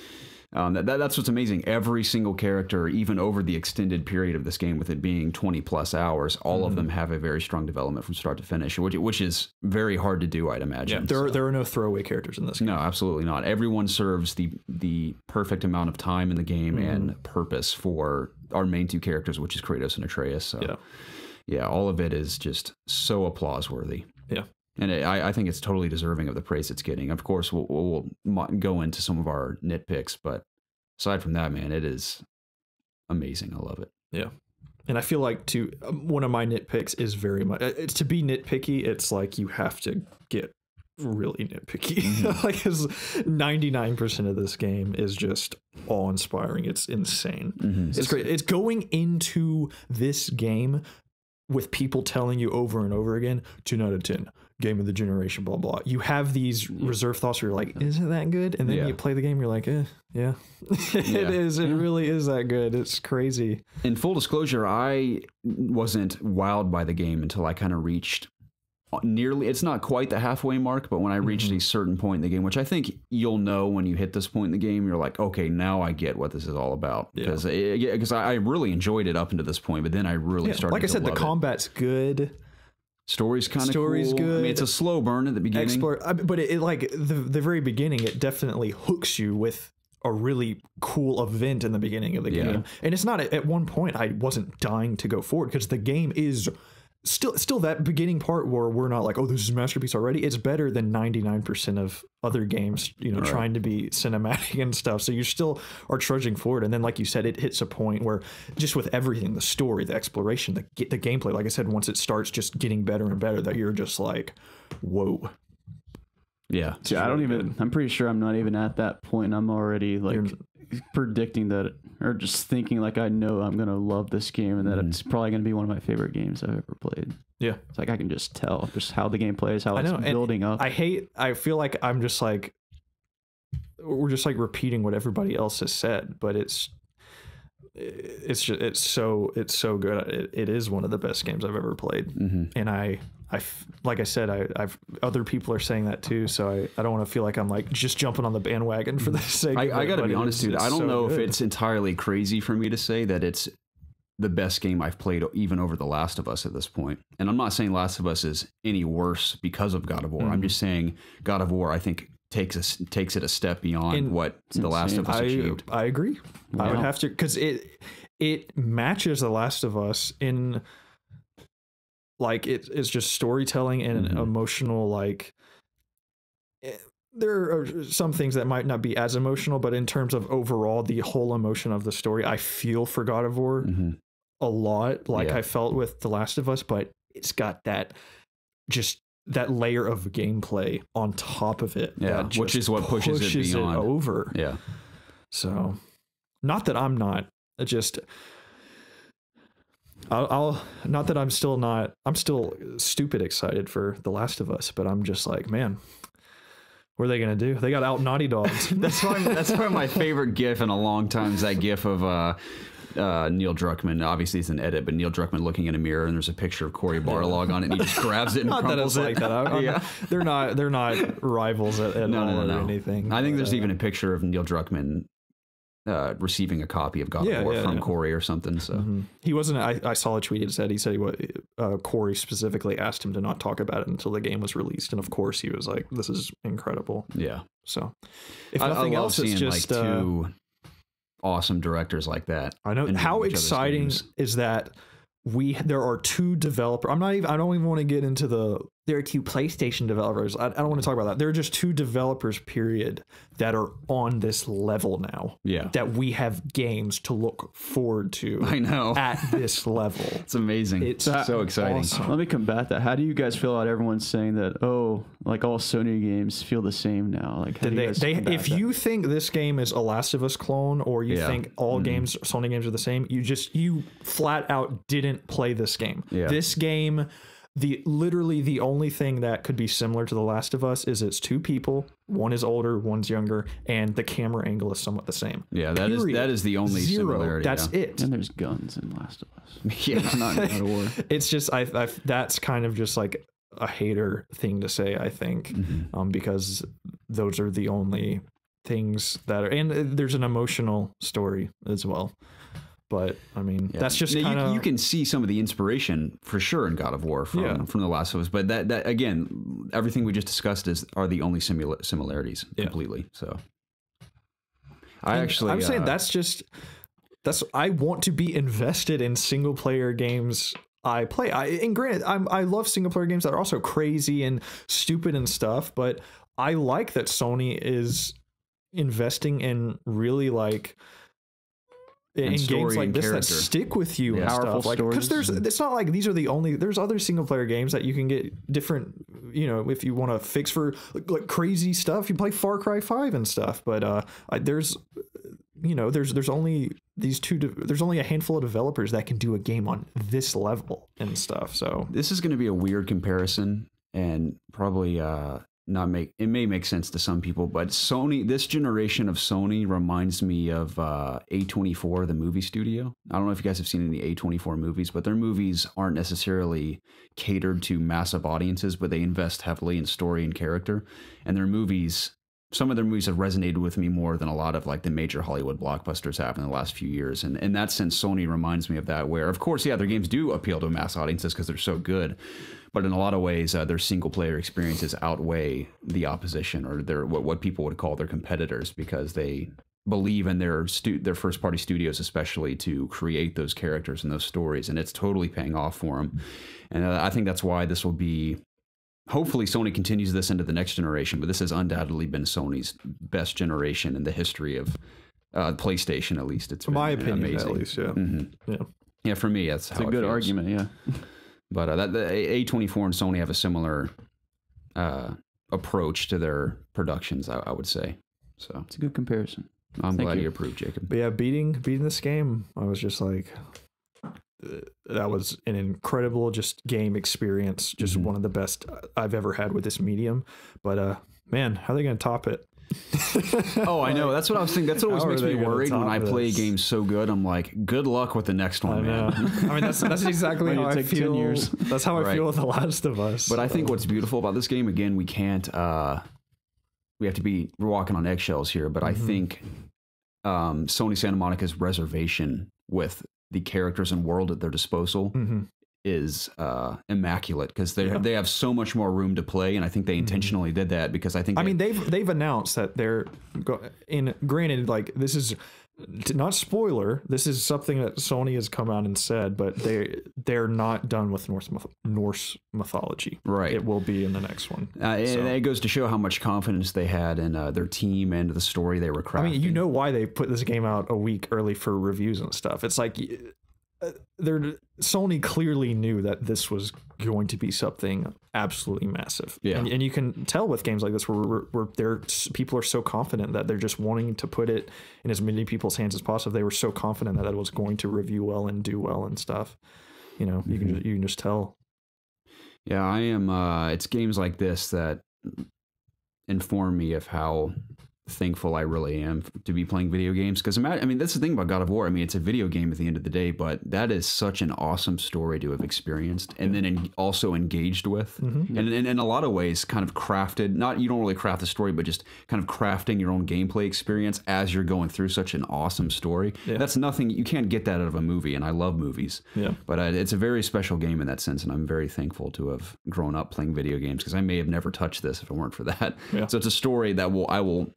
That's what's amazing. Every single character, even over the extended period of this game, with it being 20 plus hours, all of them have a very strong development from start to finish, which is very hard to do, I'd imagine. Yeah, there are no throwaway characters in this game. No, absolutely not. Everyone serves the perfect amount of time in the game and purpose for our main two characters, which is Kratos and Atreus. So, yeah, all of it is just so applause worthy. Yeah. And I think it's totally deserving of the praise it's getting. Of course, we'll go into some of our nitpicks, but aside from that, man, it is amazing. I love it. Yeah. And I feel like one of my nitpicks is very much, it's to be nitpicky. It's like you have to get really nitpicky. Like 99% of this game is just awe-inspiring. It's insane. It's great. It's going into this game with people telling you over and over again, 10 out of 10. Game of the generation, blah blah. You have these reserve thoughts where you're like, isn't that good? And then you play the game, you're like, yeah. It is. It really is that good. It's crazy. In full disclosure, I wasn't wowed by the game until I kind of reached nearly, it's not quite the halfway mark, but when I reached a certain point in the game, which I think you'll know when you hit this point in the game, you're like, okay, now I get what this is all about. Because I really enjoyed it up until this point, but then I really started like I said, the combat's good. Story's kind of cool. Good. I mean, it's a slow burn at the beginning. But it like the very beginning, it definitely hooks you with a really cool event in the beginning of the game. And it's not at one point I wasn't dying to go forward because the game is still that beginning part where we're not like, oh, this is a masterpiece already. It's better than 99% of other games, trying to be cinematic and stuff. So you still are trudging forward. And then, like you said, it hits a point where just with everything, the story, the exploration, the gameplay, like I said, once it starts just getting better and better, that you're just like, whoa. Yeah. See, I'm pretty sure I'm not even at that point. I'm already like predicting that, or just thinking like I know I'm gonna love this game and that it's probably gonna be one of my favorite games I've ever played. Yeah, it's like I can just tell just how the game plays, how it's building up. I feel like I'm just like we're just like repeating what everybody else has said, but it's so good. It is one of the best games I've ever played, and like I said, I've other people are saying that too, so I don't want to feel like I'm like just jumping on the bandwagon for the sake. I got to be honest, dude. I don't know if it's entirely crazy for me to say that it's the best game I've played, even over The Last of Us at this point. And I'm not saying Last of Us is any worse because of God of War. I'm just saying God of War, I think, takes it a step beyond what The Last of Us achieved. I agree. Wow. I would have to, because it matches The Last of Us in. Like it's just storytelling and emotional. Like there are some things that might not be as emotional, but in terms of overall the whole emotion of the story, I feel for God of War a lot. Like I felt with The Last of Us, but it's got that layer of gameplay on top of it. Yeah, which is what pushes it beyond. Over. Yeah. So, not that I'm not just. I'm still stupid excited for The Last of Us, but I'm just like, man, what are they gonna do? They got out Naughty Dogs. That's probably my favorite GIF in a long time. Is that GIF of Neil Druckmann? Obviously, it's an edit, but Neil Druckmann looking in a mirror, and there's a picture of Cory Barlog on it, and he just grabs it and not crumples that it's it. Like that. They're not rivals at all or anything. I think there's even a picture of Neil Druckmann receiving a copy of God of War from Corey or something. So he wasn't. I saw a tweet. He said Corey specifically asked him to not talk about it until the game was released, and of course he was like, "This is incredible." Yeah. So if nothing else, it's just like two awesome directors like that. I know how exciting is that. There are two developers. I don't even want to get into there are two PlayStation developers. I don't want to talk about that. There are just two developers, period, that are on this level now. Yeah. That we have games to look forward to. I know. At this level. It's amazing. It's so exciting. Awesome. Let me combat that. How do you guys feel about everyone saying that, like all Sony games feel the same now? Like, how do you guys if you think this game is a Last of Us clone, or you think all games, Sony games are the same, you flat out didn't play this game. Yeah. This game, literally the only thing that could be similar to The Last of Us is it's two people, one is older, one's younger, and the camera angle is somewhat the same. Yeah, that is the only similarity. That's it. And there's guns in Last of Us. Yeah, not a war. It's just that's kind of just like a hater thing to say, I think, because those are the only things that are, and there's an emotional story as well. But I mean, that's just kind of, you can see some of the inspiration for sure in God of War from The Last of Us. But that again, everything we just discussed are the only similarities completely. So I'm saying I want to be invested in single player games I play. And granted, I love single player games that are also crazy and stupid and stuff. But I like that Sony is investing in really like. In games like this that stick with you and stuff, like, because it's not like these are the only. There's other single player games that you can get different. If you want to fix for like crazy stuff, you play Far Cry 5 and stuff. But there's only these two. There's only a handful of developers that can do a game on this level and stuff. So this is going to be a weird comparison, and probably it may make sense to some people, but this generation of Sony reminds me of A24, the movie studio. I don't know if you guys have seen any A24 movies, but their movies aren't necessarily catered to massive audiences, but they invest heavily in story and character. And some of their movies have resonated with me more than a lot of like the major Hollywood blockbusters have in the last few years. And in that sense, Sony reminds me of that, where of course, their games do appeal to mass audiences because they're so good. But in a lot of ways, their single player experiences outweigh the opposition, or what people would call their competitors, because they believe in their first party studios, especially, to create those characters and those stories. And it's totally paying off for them. And I think that's why this will be, hopefully Sony continues this into the next generation, but this has undoubtedly been Sony's best generation in the history of PlayStation, at least. It's my opinion, amazing. At least, yeah. Mm-hmm. Yeah, for me, that's how a good argument, yeah. But the A24 and Sony have a similar approach to their productions, I would say. So it's a good comparison. I'm glad you approved, Jacob. But yeah, beating this game, I was just like, that was an incredible just game experience. Just one of the best I've ever had with this medium. But man, how are they going to top it? Oh, I know. That's what I was thinking. That's what always makes me worried when I play a game so good. I'm like, good luck with the next one, man. I mean, that's exactly how I feel. 10 years. That's how I feel with The Last of Us. But I think what's beautiful about this game, again, we have to be, we're walking on eggshells here, but I think Sony Santa Monica's reservation with the characters and world at their disposal is immaculate, because they have so much more room to play, and I think they intentionally did that, because I think they've announced that they're granted, like, this is not spoiler, this is something that Sony has come out and said, but they're not done with Norse mythology. Right, it will be in the next one. And it goes to show how much confidence they had in their team and the story they were crafting. I mean, you know why they put this game out a week early for reviews and stuff. It's like Sony clearly knew that this was going to be something absolutely massive. Yeah. And you can tell with games like this where people are so confident that they're just wanting to put it in as many people's hands as possible. They were so confident that it was going to review well and do well and stuff. You know, you can just tell. Yeah, I am. It's games like this that inform me of how thankful I really am to be playing video games. Because I mean, that's the thing about God of War. I mean, it's a video game at the end of the day, but that is such an awesome story to have experienced and then also engaged with, and in a lot of ways, kind of crafted. Not you don't really craft the story, but just kind of crafting your own gameplay experience as you're going through such an awesome story. Yeah. That's nothing you can't get that out of a movie, and I love movies. Yeah, but it's a very special game in that sense, and I'm very thankful to have grown up playing video games because I may have never touched this if it weren't for that. Yeah. So it's a story that I will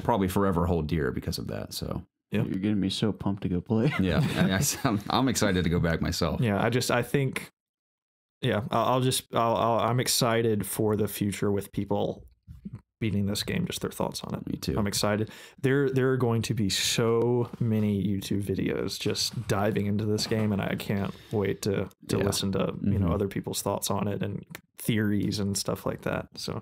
probably forever hold dear because of that. So you're getting me so pumped to go play. Yeah, I'm excited to go back myself. Yeah, I think, yeah, I'm excited for the future with people beating this game, just their thoughts on it. Me too. I'm excited. There are going to be so many YouTube videos just diving into this game, and I can't wait to listen to other people's thoughts on it and theories and stuff like that. So.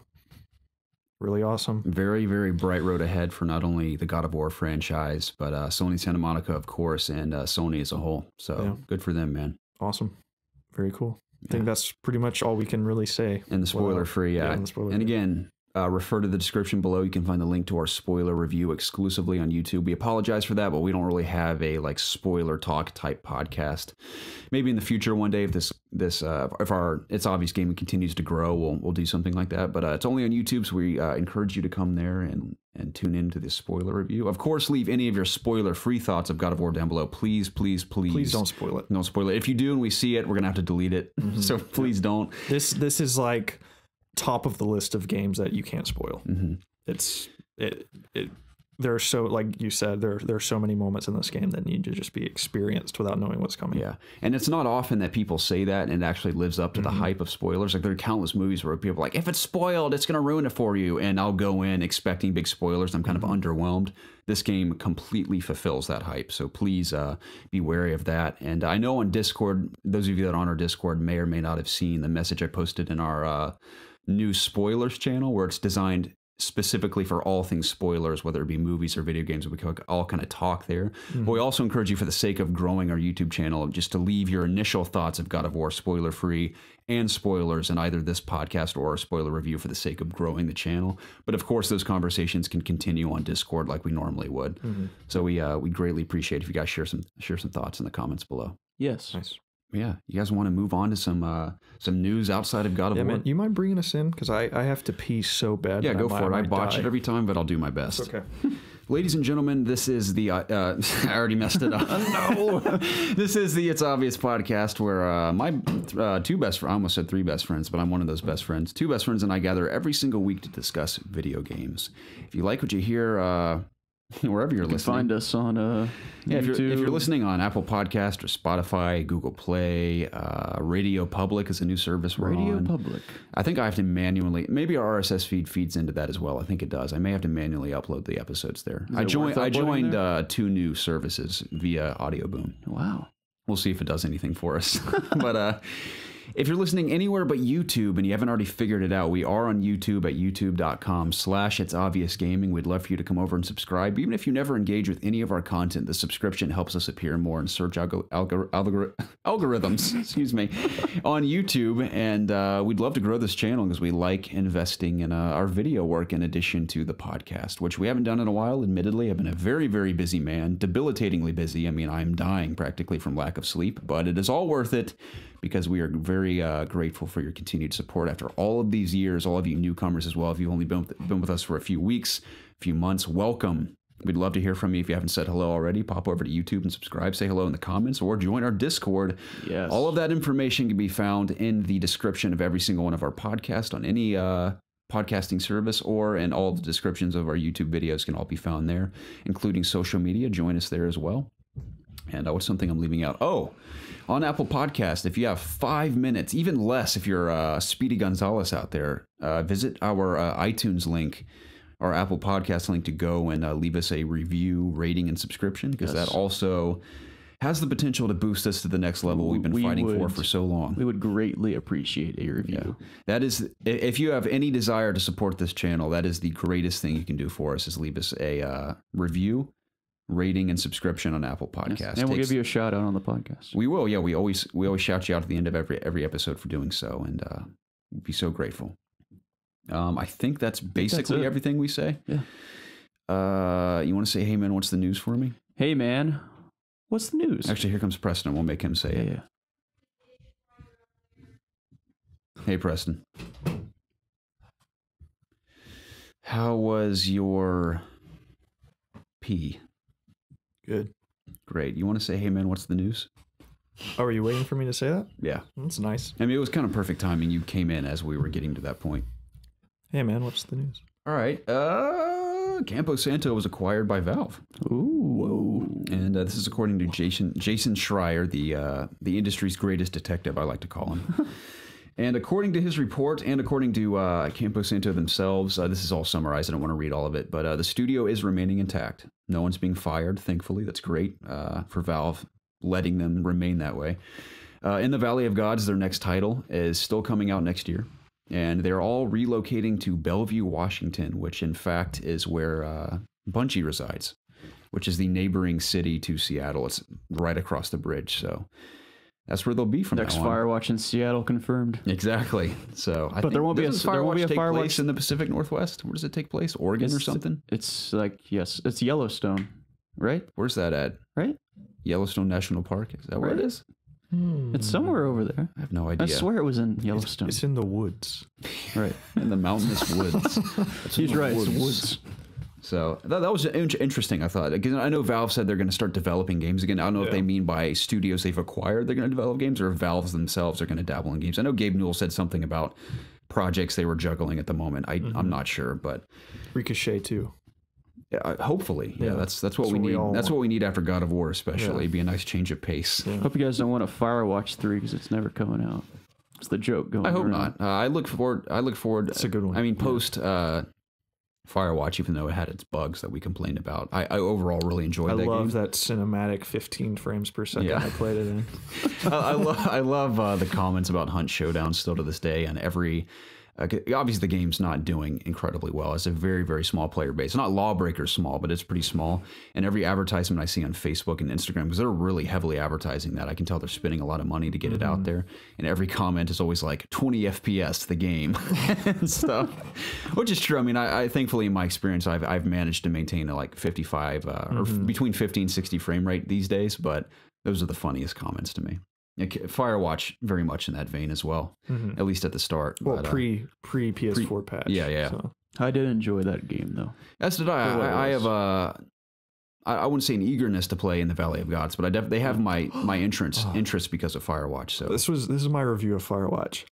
Really awesome. Very, very bright road ahead for not only the God of War franchise, but Sony Santa Monica, of course, and Sony as a whole. So good for them, man. Awesome. Very cool. I think that's pretty much all we can really say. In the spoiler free, and again, refer to the description below. You can find the link to our spoiler review exclusively on YouTube. We apologize for that, but we don't really have a spoiler talk type podcast. Maybe in the future one day, if our It's Obvious Gaming continues to grow, we'll do something like that. But it's only on YouTube, so we encourage you to come there and tune into the spoiler review. Of course, leave any of your spoiler-free thoughts of God of War down below. Please, please, please. Please don't spoil it. Don't spoil it. If you do and we see it, we're gonna have to delete it. So please don't. This is like top of the list of games that you can't spoil. There are so, like you said, there are so many moments in this game that need to just be experienced without knowing what's coming. Yeah, and it's not often that people say that and it actually lives up to the hype of spoilers. Like there are countless movies where people are like, if it's spoiled, it's going to ruin it for you, and I'll go in expecting big spoilers. I'm kind of underwhelmed. This game completely fulfills that hype, so please be wary of that. And I know on Discord, those of you that are on our Discord may or may not have seen the message I posted in our new spoilers channel, where it's designed specifically for all things spoilers, whether it be movies or video games. We can all kind of talk there. But we also encourage you, for the sake of growing our YouTube channel, just to leave your initial thoughts of God of War spoiler free and spoilers in either this podcast or a spoiler review for the sake of growing the channel. But of course, those conversations can continue on Discord like we normally would. So we greatly appreciate if you guys share some thoughts in the comments below. Yes. Nice. Yeah, you guys want to move on to some news outside of God of War? Man, you mind bringing us in? Because I have to pee so bad. Yeah, go for it. I botch it every time, but I'll do my best. It's okay. Ladies and gentlemen, this is the I already messed it up. No, this is the It's Obvious podcast, where my two best friends, I almost said three best friends, but I'm one of those best friends. Two best friends and I gather every single week to discuss video games. If you like what you hear, wherever you're listening, find us on if YouTube. you're listening on Apple Podcast or Spotify, Google Play, Radio Public is a new service we're on. Radio Public. I think I have to manually, maybe our RSS feed feeds into that as well. I think it does. I may have to manually upload the episodes there. I joined two new services via Audio Boom. Wow. We'll see if it does anything for us. But if you're listening anywhere but YouTube and you haven't already figured it out, we are on YouTube at youtube.com/ItsObviousGaming. We'd love for you to come over and subscribe. Even if you never engage with any of our content, the subscription helps us appear more in search algorithms, excuse me, on YouTube. And we'd love to grow this channel because we like investing in our video work in addition to the podcast, which we haven't done in a while, admittedly. I've been a very, very busy man, debilitatingly busy. I mean, I'm dying practically from lack of sleep, but it is all worth it, because we are very grateful for your continued support after all of these years, all of you newcomers as well. If you've only been with us for a few weeks, a few months, welcome. We'd love to hear from you. If you haven't said hello already, pop over to YouTube and subscribe, say hello in the comments, or join our Discord. Yes. All of that information can be found in the description of every single one of our podcasts on any podcasting service, or in all the descriptions of our YouTube videos can all be found there, including social media. Join us there as well. And what's something I'm leaving out? Oh, on Apple Podcast, if you have 5 minutes, even less if you're Speedy Gonzalez out there, visit our iTunes link, our Apple Podcast link, to go and leave us a review, rating, and subscription, because that also has the potential to boost us to the next level we've been fighting for so long. We would greatly appreciate a review. Yeah. That is, if you have any desire to support this channel, that is the greatest thing you can do for us, is leave us a review, rating, and subscription on Apple Podcasts. Yes. And we'll give you a shout out on the podcast. We will. Yeah, we always shout you out at the end of every episode for doing so, and we'd be so grateful. I think that's basically everything we say. Yeah. You want to say, hey, man, what's the news for me? Hey, man, what's the news? Actually, here comes Preston. We'll make him say it. Yeah. Hey, Preston. How was your pee? Good. Great. You want to say, hey, man, what's the news? Oh, are you waiting for me to say that? Yeah. That's nice. I mean, it was kind of perfect timing. You came in as we were getting to that point. Hey, man, what's the news? All right. Campo Santo was acquired by Valve. Ooh. And this is according to Jason Schreier, the industry's greatest detective, I like to call him. And according to his report, and according to Campo Santo themselves, this is all summarized. I don't want to read all of it, but the studio is remaining intact. No one's being fired, thankfully. That's great for Valve, letting them remain that way. In the Valley of Gods, their next title is still coming out next year. And they're all relocating to Bellevue, Washington, which in fact is where Bungie resides, which is the neighboring city to Seattle. It's right across the bridge, so that's where they'll be from Next now on. Firewatch in Seattle confirmed. Exactly. So, But there won't be a Firewatch place in the Pacific Northwest. Where does it take place? Oregon or something? It's like it's Yellowstone, right? Where's that at? Right? Yellowstone National Park. Is that where it is? It's somewhere over there. I have no idea. I swear it was in Yellowstone. It's in the woods. Right. In the mountainous woods. He's right. It's woods. So that was interesting, I thought. Again, I know Valve said they're going to start developing games again. I don't know if they mean by studios they've acquired they're going to develop games, or if Valve themselves are going to dabble in games. I know Gabe Newell said something about projects they were juggling at the moment. I'm not sure, but Ricochet too. hopefully, that's what we need. That's what we need after God of War, especially. Be a nice change of pace. Yeah. Hope you guys don't want a Firewatch 3 because it's never coming out. It's the joke going. I hope around. not. I look forward. It's a good one. I mean, post Firewatch, even though it had its bugs that we complained about, I overall really enjoyed that game. I love that cinematic 15 frames per second I played it in. I love the comments about Hunt Showdown still to this day, and every. Obviously, the game's not doing incredibly well. It's a very, very small player base. Not Lawbreaker's small, but it's pretty small. And every advertisement I see on Facebook and Instagram, because they're really heavily advertising that, I can tell they're spending a lot of money to get it out there. And every comment is always like 20 FPS the game and stuff, which is true. I mean, I thankfully in my experience, I've managed to maintain a like 55 or between 50 and 60 frame rate these days. But those are the funniest comments to me. Firewatch very much in that vein as well, at least at the start. Well, but, pre PS4 patch. Yeah. So. I did enjoy that game though. As did I. I have I wouldn't say an eagerness to play in the Valley of Gods, but they have my interest because of Firewatch. So this is my review of Firewatch.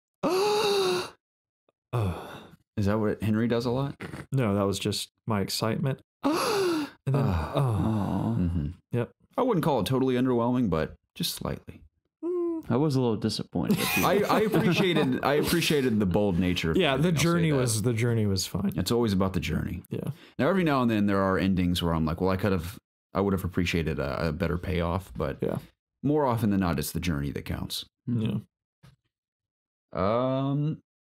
Is that what Henry does a lot? No, that was just my excitement. And then, Yep. I wouldn't call it totally underwhelming, but just slightly. I was a little disappointed. I appreciated the bold nature of the journey was fine. It's always about the journey. Yeah. Now every now and then there are endings where I'm like, well, I would have appreciated a better payoff, but more often than not, it's the journey that counts. Yeah.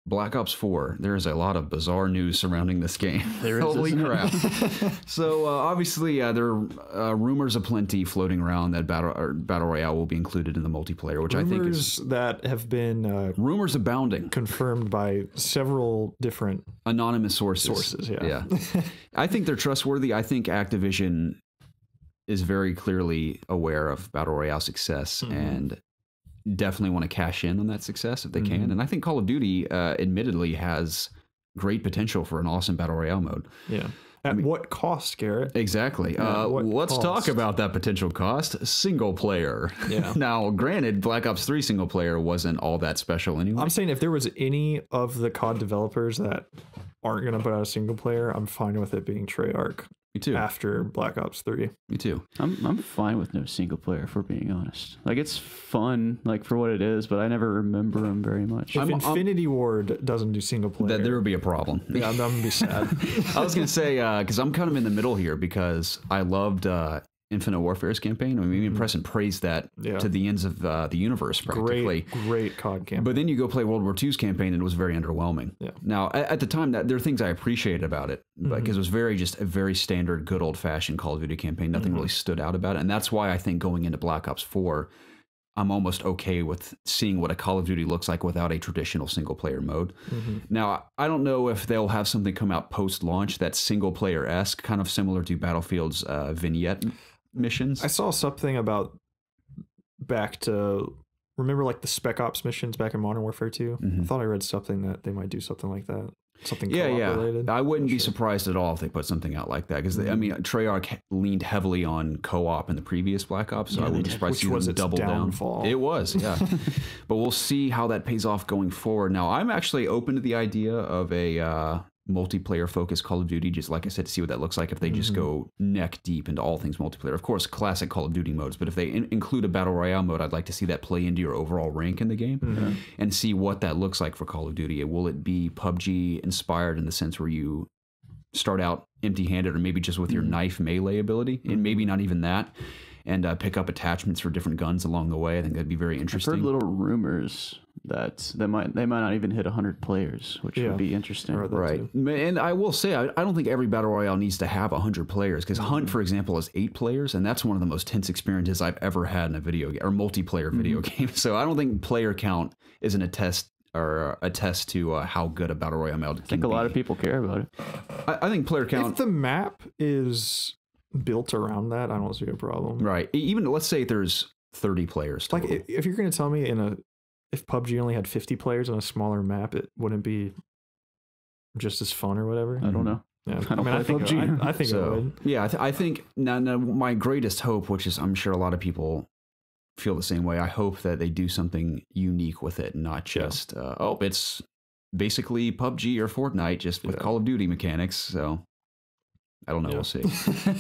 Black Ops 4. There's a lot of bizarre news surrounding this game. Holy crap. So obviously there are rumors aplenty floating around that Battle Royale will be included in the multiplayer, which I think is... that have been... rumors abounding. Confirmed by several different... anonymous sources. Yeah. I think they're trustworthy. I think Activision is very clearly aware of Battle Royale success and definitely want to cash in on that success if they can. And I think Call of Duty admittedly has great potential for an awesome Battle Royale mode. Yeah. At what cost, Garrett? Exactly. Let's talk about that potential cost. Single player. Yeah. Now, granted, Black Ops 3 single player wasn't all that special anyway. I'm saying if there was any of the COD developers that aren't going to put out a single player, I'm fine with it being Treyarch. Me too. After Black Ops 3. Me too. I'm fine with no single player, if we're being honest. Like, it's fun, like, for what it is, but I never remember them very much. If Infinity Ward doesn't do single player... there would be a problem. Yeah, I'm going to be sad. I was going to say, because I'm kind of in the middle here, because I loved Infinite Warfare's campaign. I mean, me and Preston praised that to the ends of the universe, practically. Great COD campaign. But then you go play World War II's campaign, and it was very underwhelming. Yeah. Now, at the time, there are things I appreciated about it, because it was just a very standard, good old-fashioned Call of Duty campaign. Nothing really stood out about it. And that's why I think going into Black Ops 4, I'm almost okay with seeing what a Call of Duty looks like without a traditional single player mode. Now, I don't know if they'll have something come out post launch that's single player esque, kind of similar to Battlefield's vignette missions. I saw something about back to remember like the Spec Ops missions back in Modern Warfare 2. I thought I read something that they might do something like that. Something related. I wouldn't be surprised at all if they put something out like that because I mean Treyarch leaned heavily on co-op in the previous Black Ops, so I wouldn't be surprised to see them double down. It was, yeah. But we'll see how that pays off going forward. Now, I'm actually open to the idea of a multiplayer focused Call of Duty, just like I said, to see what that looks like if they just go neck deep into all things multiplayer. Of course, classic Call of Duty modes, but if they include a Battle Royale mode, I'd like to see that play into your overall rank in the game and see what that looks like for Call of Duty. Will it be PUBG inspired in the sense where you start out empty-handed or maybe just with your knife melee ability, and maybe not even that, and pick up attachments for different guns along the way? I think that'd be very interesting. I've heard little rumors that they might not even hit 100 players, which would be interesting. Right. And I will say, I don't think every Battle Royale needs to have 100 players, because Hunt, for example, has 8 players, and that's one of the most tense experiences I've ever had in a video game, or multiplayer video game. So I don't think player count is a test to how good a Battle Royale mode can be. I think a lot of people care about it. I think player count... If the map is built around that, I don't see a problem. Right. Even, let's say there's 30 players total. Like, if you're going to tell me if PUBG only had 50 players on a smaller map, it wouldn't be just as fun or whatever. I don't know. Yeah, I think PUBG. I think so, it would. Yeah, I think now my greatest hope, which is I'm sure a lot of people feel the same way, I hope that they do something unique with it, not just it's basically PUBG or Fortnite just with Call of Duty mechanics. So I don't know. We'll see.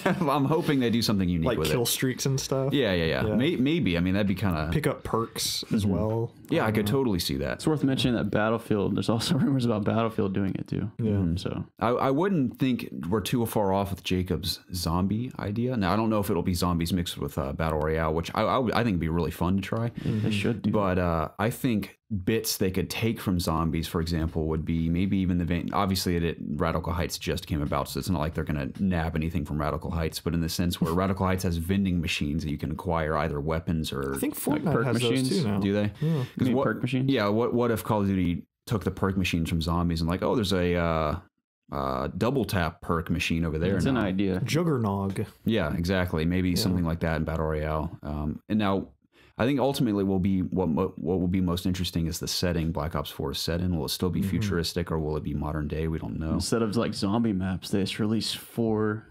I'm hoping they do something unique like with kill it. Streaks and stuff. Yeah. Maybe. I mean, that'd be kind of... Pick up perks as well. Yeah, I could totally see that. It's worth mentioning that Battlefield, there's also rumors about Battlefield doing it too. Yeah. So I wouldn't think we're too far off with Jacob's zombie idea. Now, I don't know if it'll be zombies mixed with Battle Royale, which I think would be really fun to try. They should do. But I think bits they could take from zombies, for example, would be maybe even the vein. Obviously, Radical Heights just came about, so it's not like they're going to nab anything from Radical Heights, but in the sense where Radical Heights has vending machines that you can acquire either weapons or... I think Fortnite has machines those too now. Do they? Yeah. Perk machines? Yeah, what if Call of Duty took the perk machines from zombies and like, oh, there's a double tap perk machine over there. It's an idea. Juggernog. Yeah, exactly. Maybe something like that in Battle Royale. And now, I think ultimately will be what will be most interesting is the setting Black Ops 4 is set in. Will it still be futuristic or will it be modern day? We don't know. Instead of like zombie maps, they just released 4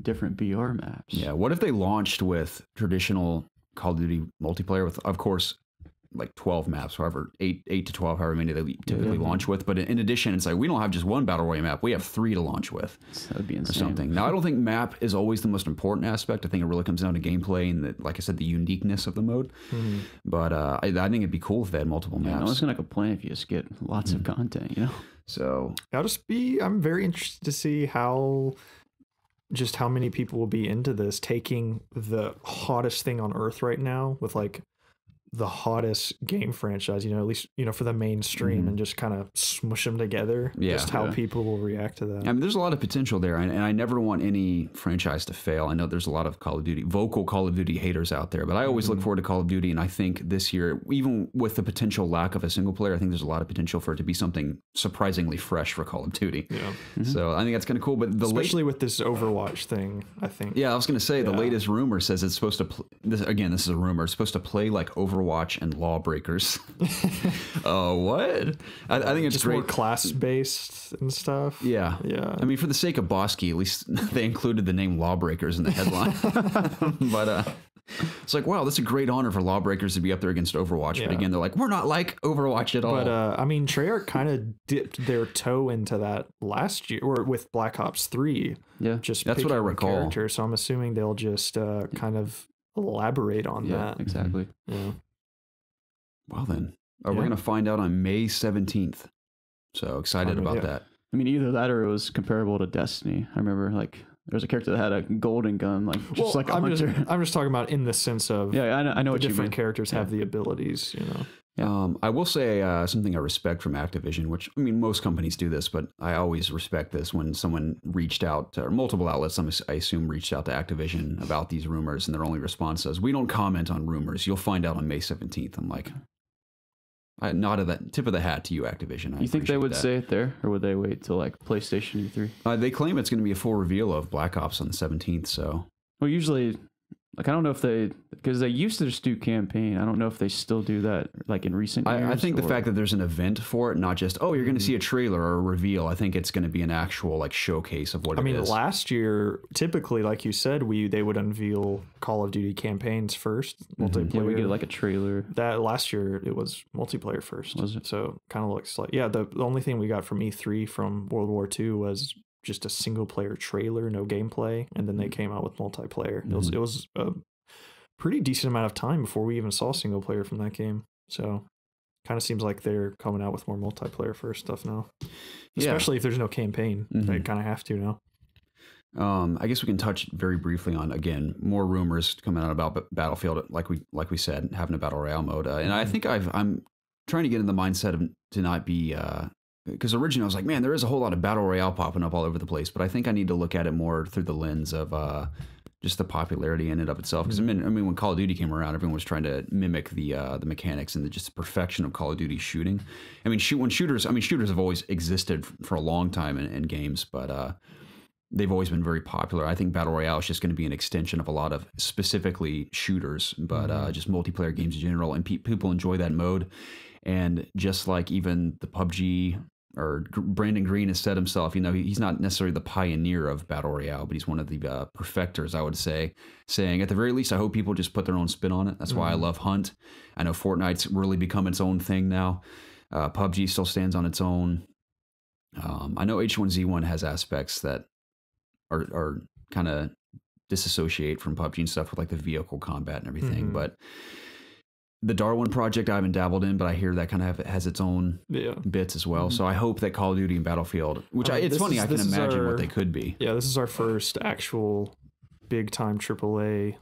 different BR maps. Yeah. What if they launched with traditional Call of Duty multiplayer with, of course, like 12 maps, however, 8 to 12, however many they typically launch with. But in addition, it's like we don't have just one Battle Royale map. We have 3 to launch with. That would be insane. Or something. Now, I don't think map is always the most important aspect. I think it really comes down to gameplay and, like I said, the uniqueness of the mode. But I think it'd be cool if they had multiple maps. No one's going to complain if you just get lots of content, you know? So I'm very interested to see how many people will be into this, taking the hottest thing on earth right now with like the hottest game franchise, at least, for the mainstream and just kind of smush them together. Yeah. Just how people will react to that. I mean, there's a lot of potential there, and I never want any franchise to fail. I know there's a lot of vocal Call of Duty haters out there, but I always look forward to Call of Duty, and I think this year, even with the potential lack of a single player, I think there's a lot of potential for it to be something surprisingly fresh for Call of Duty. Yeah. So I think that's kind of cool. But especially with this Overwatch thing, I think. Yeah, I was going to say the latest rumor says it's supposed to. This is a rumor. It's supposed to play like Overwatch and Lawbreakers. Oh, what? I think it's just great. More class-based and stuff. Yeah. I mean, for the sake of Bosky, at least they included the name Lawbreakers in the headline. But it's like, wow, that's a great honor for Lawbreakers to be up there against Overwatch. But again, they're like, we're not like Overwatch at all. But I mean, Treyarch kind of dipped their toe into that last year, or with Black Ops 3. Yeah, just that's what I recall. Character, so I'm assuming they'll just kind of elaborate on that. Exactly. Yeah. Well, then, we're going to find out on May 17th. So excited about that. I mean, either that or it was comparable to Destiny. I remember, like, there was a character that had a golden gun, like just like a hunter. I'm just talking about in the sense of I know what you mean. Different characters have the abilities, I will say something I respect from Activision, which, I mean, most companies do this, but I always respect this when someone reached out, or multiple outlets, I assume, reached out to Activision about these rumors, and their only response is, "We don't comment on rumors. You'll find out on May 17th. I'm like, I nodded that tip of the hat to you, Activision. You think they would that. say it there, or would they wait till like PlayStation E3? They claim it's going to be a full reveal of Black Ops on the 17th, so... Well, usually, like, I don't know if because they used to just do campaign. I don't know if they still do that, like, in recent years. I think the fact that there's an event for it, not just, oh, you're going to see a trailer or a reveal. I think it's going to be an actual, like, showcase of what it is. Last year, typically, like you said, they would unveil Call of Duty campaigns first, multiplayer. Yeah, we get, like, a trailer. That last year, it was multiplayer first. Was it? So, kind of looks like... Yeah, the only thing we got from E3 from World War II was just a single-player trailer, no gameplay, and then they came out with multiplayer. It was a pretty decent amount of time before we even saw single player from that game. So kind of seems like they're coming out with more multiplayer first stuff now, especially if there's no campaign. They kind of have to now. I guess we can touch very briefly on, again, more rumors coming out about Battlefield, like we said, having a battle royale mode. And I think I'm trying to get in the mindset of to not be because originally I was like, man, there is a whole lot of battle royale popping up all over the place, but I think I need to look at it more through the lens of just the popularity in and of itself. Because I mean, when Call of Duty came around, everyone was trying to mimic the mechanics and just the perfection of Call of Duty shooting. I mean, shooters have always existed for a long time in games, but they've always been very popular. I think battle royale is just going to be an extension of a lot of specifically shooters, but just multiplayer games in general, and people enjoy that mode. And just like even the PUBG, or Brandon Green has said himself, he's not necessarily the pioneer of battle royale, but he's one of the perfecters, I would say, saying at the very least, I hope people just put their own spin on it. That's why I love Hunt. I know Fortnite's really become its own thing now. PUBG still stands on its own. I know H1Z1 has aspects that are kind of disassociate from PUBG and stuff with like the vehicle combat and everything, but the Darwin project I haven't dabbled in, but I hear that kind of has its own bits as well. So I hope that Call of Duty and Battlefield, which it's funny, I can imagine what they could be. Yeah, this is our first actual big time AAA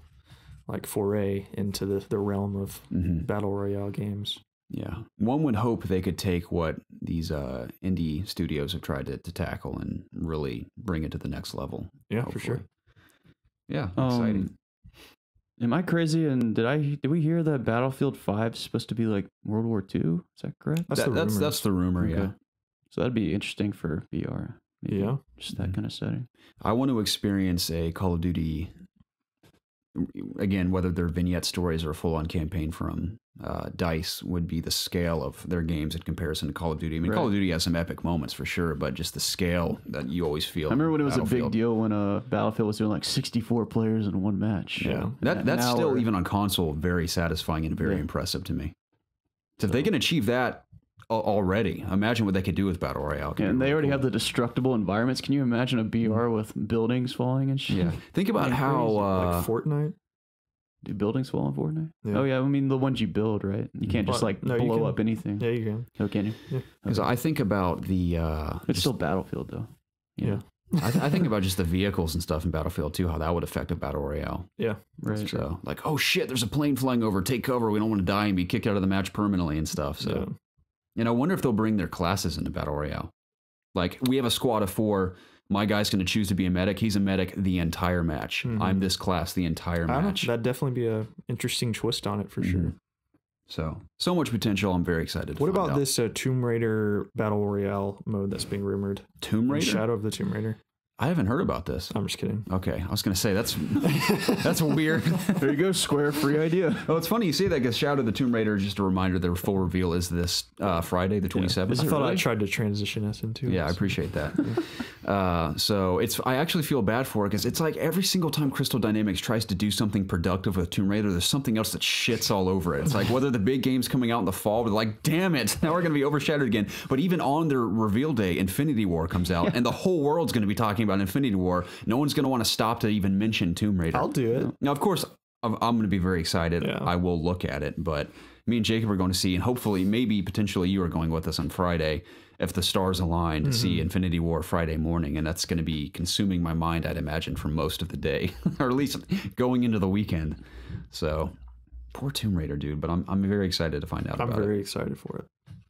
like foray into the realm of battle royale games. Yeah, one would hope they could take what these indie studios have tried to tackle and really bring it to the next level. Yeah, hopefully. for sure. Yeah, exciting. Am I crazy? And did we hear that Battlefield 5 is supposed to be like World War II? Is that correct? That's the rumor. Okay. Yeah. So that'd be interesting for VR. Maybe. Yeah. Just that kind of setting. I want to experience a Call of Duty, again, whether they're vignette stories or a full-on campaign from DICE, would be the scale of their games in comparison to Call of Duty. I mean, Call of Duty has some epic moments for sure, but just the scale that you always feel. I remember when it was a big deal when Battlefield was doing like 64 players in one match. Yeah, that's still, even on console, very satisfying and very impressive to me. So if they can achieve that already, imagine what they could do with Battle Royale. And they already have the destructible environments. Can you imagine a BR with buildings falling and shit? Yeah. Think about how... like Fortnite? Do buildings fall in Fortnite? Yeah. Oh, yeah. I mean, the ones you build, right? You can't just blow up anything. Yeah, you can. Oh, can you? Yeah. Because I think about the... it's still Battlefield, though. Yeah. I think about just the vehicles and stuff in Battlefield, too, how that would affect a Battle Royale. Yeah. Right. So, like, oh, shit, there's a plane flying over. Take cover. We don't want to die and be kicked out of the match permanently and stuff. So, and I wonder if they'll bring their classes into Battle Royale. Like, we have a squad of 4... My guy's going to choose to be a medic. He's a medic the entire match. I'm this class the entire match. That'd definitely be a interesting twist on it for sure. So much potential. I'm very excited. What about this Tomb Raider Battle Royale mode that's being rumored? Tomb Raider? Shadow of the Tomb Raider. I haven't heard about this. I'm just kidding. Okay, I was going to say that's weird. There you go, Square, free idea. Oh, it's funny you say that because Shadow of the Tomb Raider, just a reminder, their full reveal is this Friday, the 27th. I thought I tried to transition us into it. Yeah, I appreciate that. So I actually feel bad for it because it's like every single time Crystal Dynamics tries to do something productive with Tomb Raider, there's something else that shits all over it. It's like whether the big game's coming out in the fall, they're like, damn it, now we're going to be overshadowed again. But even on their reveal day, Infinity War comes out, and the whole world's going to be talking about Infinity War. No one's going to want to stop to even mention Tomb Raider. I'll do it. Now, of course, I'm going to be very excited. Yeah. I will look at it, but me and Jacob are going to see, and hopefully, maybe, potentially, you are going with us on Friday, if the stars align, to see Infinity War Friday morning, and that's going to be consuming my mind, I'd imagine, for most of the day, or at least going into the weekend. So, Poor Tomb Raider, dude. But I'm very excited to find out about it. I'm very excited for it.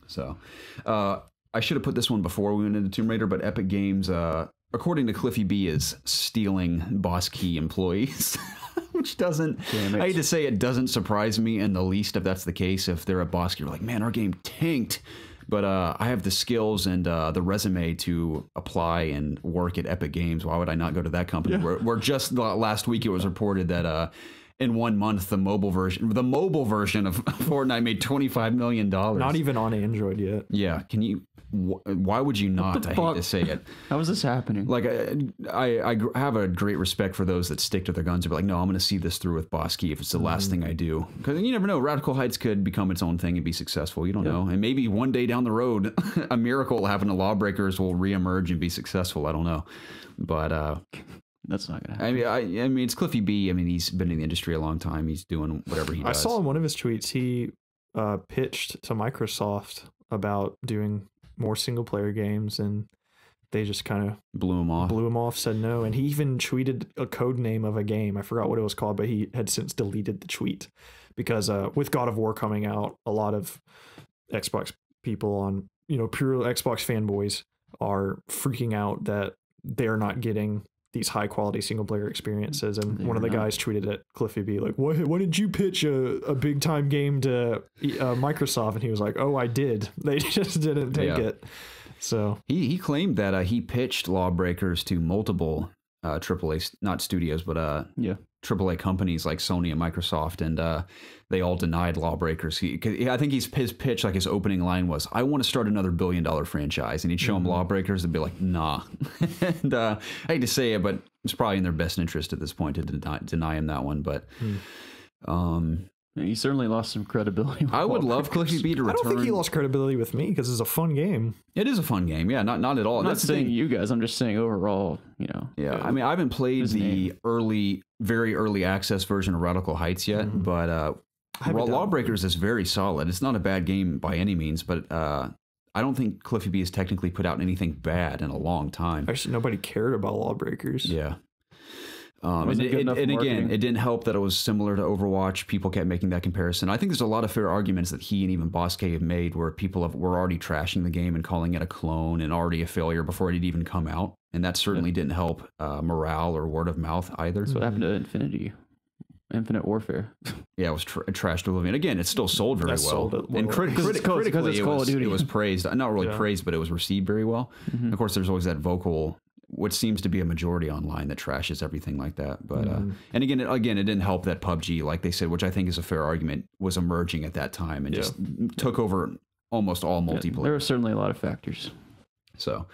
So, I should have put this one before we went into Tomb Raider, but Epic Games, according to Cliffy B, is stealing Boss Key employees. Which doesn't, I hate to say it, doesn't surprise me in the least if that's the case. If they're at Boss Key, you're like, man, our game tanked. But I have the skills and the resume to apply and work at Epic Games. Why would I not go to that company? Yeah. Where just last week it was reported that in 1 month the mobile version of Fortnite made $25 million. Not even on Android yet. Yeah, can you? Why would you not? I hate to say it. How is this happening? Like, I have a great respect for those that stick to their guns and be like, no, I'm going to see this through with Boss Key if it's the last thing I do. Because you never know. Radical Heights could become its own thing and be successful. You don't know. And maybe one day down the road, a miracle will happen to Lawbreakers will reemerge and be successful. I don't know. But that's not going to happen. I mean, it's Cliffy B. I mean, he's been in the industry a long time. He's doing whatever he does. I saw in one of his tweets, he pitched to Microsoft about doing more single player games, and they just kind of blew him off, said no. And he even tweeted a code name of a game. I forgot what it was called, but he had since deleted the tweet because with God of War coming out, a lot of Xbox people on, pure Xbox fanboys are freaking out that they're not getting these high quality single player experiences. And one of the guys tweeted at Cliffy B like, why didn't you pitch a big time game to Microsoft? And he was like, oh, I did. They just didn't take it. So he claimed that he pitched Lawbreakers to multiple AAA, not studios, but AAA companies like Sony and Microsoft, and they all denied Lawbreakers. I think his pitch, like his opening line was, I want to start another $1 billion franchise. And he'd show them Lawbreakers and be like, nah. And I hate to say it, but it's probably in their best interest at this point to deny him that one. But he certainly lost some credibility. I would love Cliffy B to return. I don't think he lost credibility with me because it's a fun game. It is a fun game. Yeah, not at all. I'm not saying you guys. I'm just saying overall, Yeah, I mean, I haven't played the very early access version of Radical Heights yet, but Lawbreakers is very solid. It's not a bad game by any means, but I don't think Cliffy B has technically put out anything bad in a long time. Actually, nobody cared about Lawbreakers. Yeah. And again, it didn't help that it was similar to Overwatch. People kept making that comparison. I think there's a lot of fair arguments that he and even Boss K have made where people were already trashing the game and calling it a clone and already a failure before it had even come out. And that certainly didn't help morale or word of mouth either. That's what happened to Infinite Warfare. Yeah, it was trashed oblivion. Again, it still sold very well. And critically, it was praised. Not really praised, but it was received very well. Of course, there's always that vocal, which seems to be a majority online, that trashes everything like that. But and again, it didn't help that PUBG, like they said, which I think is a fair argument, was emerging at that time and just took over almost all multiplayer. There were certainly a lot of factors. So,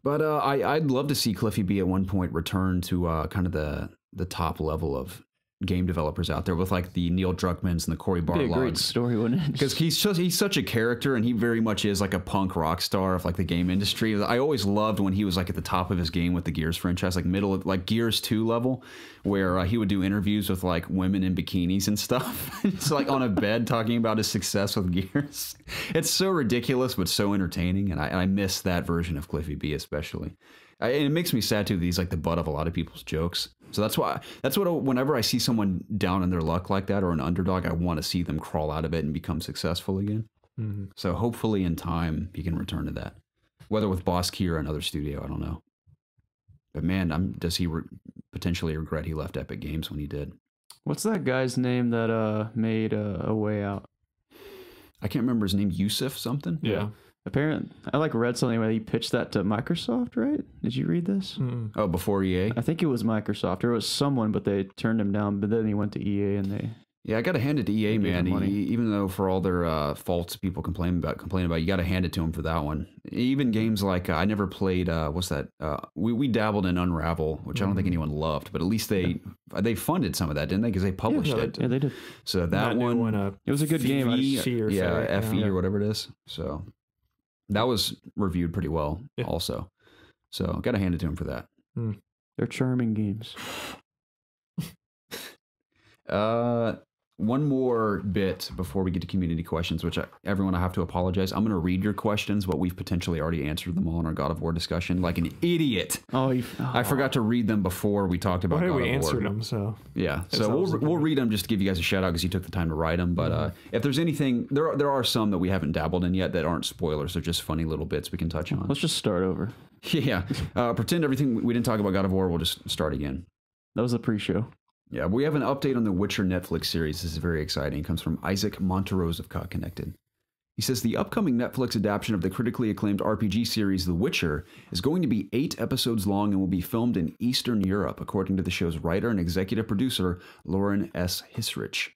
but I'd love to see Cliffy B at one point return to kind of the top level of game developers out there with like the Neil Druckmanns and the Cory Barlogs. Be a great story, wouldn't it? Because he's such a character, and he very much is like a punk rock star of like the game industry. I always loved when he was like at the top of his game with the Gears franchise, like middle of like Gears 2 level, where he would do interviews with like women in bikinis and stuff. It's like on a bed talking about his success with Gears. It's so ridiculous, but so entertaining, and I miss that version of Cliffy B especially. And it makes me sad too that he's like the butt of a lot of people's jokes. So that's what whenever I see someone down in their luck like that or an underdog, I want to see them crawl out of it and become successful again. So hopefully in time he can return to that, whether with Boss Key or another studio. I don't know. But man, does he potentially regret he left Epic Games when he did? What's that guy's name that made A Way Out? I can't remember his name. Yusuf something. Yeah. Apparently, I read something where he pitched that to Microsoft, right? Did you read this? Oh, before EA? I think it was Microsoft, or it was someone, but they turned him down. But then he went to EA, and they... Yeah, I got to hand it to EA, man. Even though for all their faults people complain about, you got to hand it to them for that one. Even games like I never played. What's that? We dabbled in Unravel, which I don't think anyone loved, but at least they funded some of that, didn't they? Because they published it. Yeah, they did. So that one, it was a good game. FE or whatever it is. So that was reviewed pretty well, also. So got to hand it to him for that. They're charming games. One more bit before we get to community questions, which everyone, I have to apologize. I'm going to read your questions, but we've potentially already answered them all in our God of War discussion, like an idiot. I forgot to read them before we talked about God of War. We answered them, so yeah. So we'll read them just to give you guys a shout out because you took the time to write them. But if there's anything, there are some that we haven't dabbled in yet that aren't spoilers. They're just funny little bits we can touch on. Let's just start over. Yeah. Pretend everything we didn't talk about God of War. We'll just start again. That was the pre-show. Yeah, we have an update on the Witcher Netflix series. This is very exciting. It comes from Isaac Monterose of Caught Connected. He says the upcoming Netflix adaptation of the critically acclaimed RPG series The Witcher is going to be 8 episodes long and will be filmed in Eastern Europe, according to the show's writer and executive producer, Lauren S. Hissrich.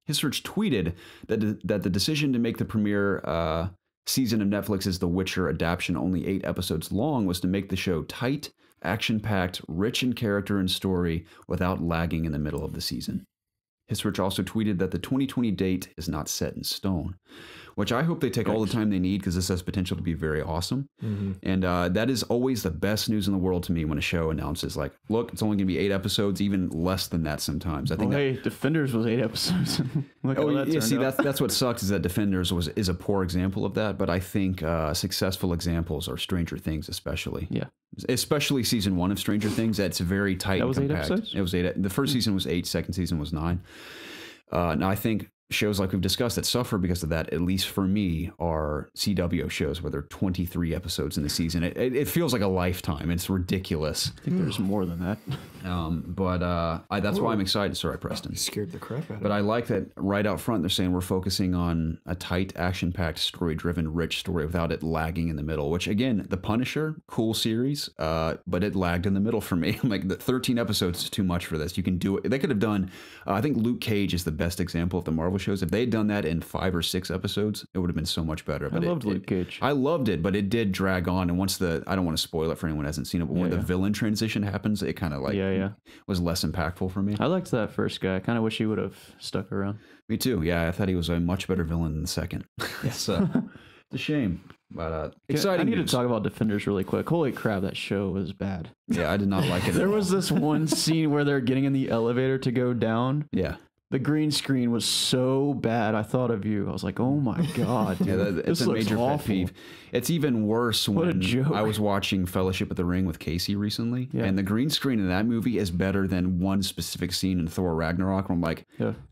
Hissrich tweeted that the decision to make the premiere season of Netflix's The Witcher adaptation only 8 episodes long was to make the show tight, action-packed, rich in character and story without lagging in the middle of the season. Hissrich also tweeted that the 2020 date is not set in stone, which I hope they take all the time they need because this has potential to be very awesome. Mm-hmm. And that is always the best news in the world to me when a show announces, like, look, it's only going to be 8 episodes, even less than that sometimes. I think Defenders was 8 episodes. That's what sucks is that Defenders is a poor example of that, but I think successful examples are Stranger Things, especially. Yeah. Especially season 1 of Stranger Things, that's very tight and compact. That was 8 episodes? It was 8. The first season was 8, second season was 9. Now, I think shows like we've discussed that suffer because of that, at least for me, are CW shows where there are 23 episodes in the season. It feels like a lifetime. It's ridiculous. I think there's more than that. That's why I'm excited. Sorry, Preston. You scared the crap out of me. But I like that right out front they're saying we're focusing on a tight, action-packed, story-driven, rich story without it lagging in the middle, which, again, The Punisher, cool series, but it lagged in the middle for me. Like, the 13 episodes is too much for this. You can do it. They could have done, I think Luke Cage is the best example of the Marvel shows. If they had done that in 5 or 6 episodes, it would have been so much better. But I loved Luke Cage. I loved it, but it did drag on. And once I don't want to spoil it for anyone who hasn't seen it, but when the villain transition happens, it kind of was less impactful for me. I liked that first guy. I kind of wish he would have stuck around. Me too. Yeah, I thought he was a much better villain than the second. So it's a shame. But exciting. I need to talk about Defenders really quick. Holy crap, that show was bad. Yeah, I did not like it. There was this one scene where they're getting in the elevator to go down. Yeah. The green screen was so bad. I thought of you. I was like, oh my God. Dude, it's a major pet peeve. It's even worse when I was watching Fellowship of the Ring with Casey recently. Yeah. And the green screen in that movie is better than one specific scene in Thor Ragnarok. Where I'm like,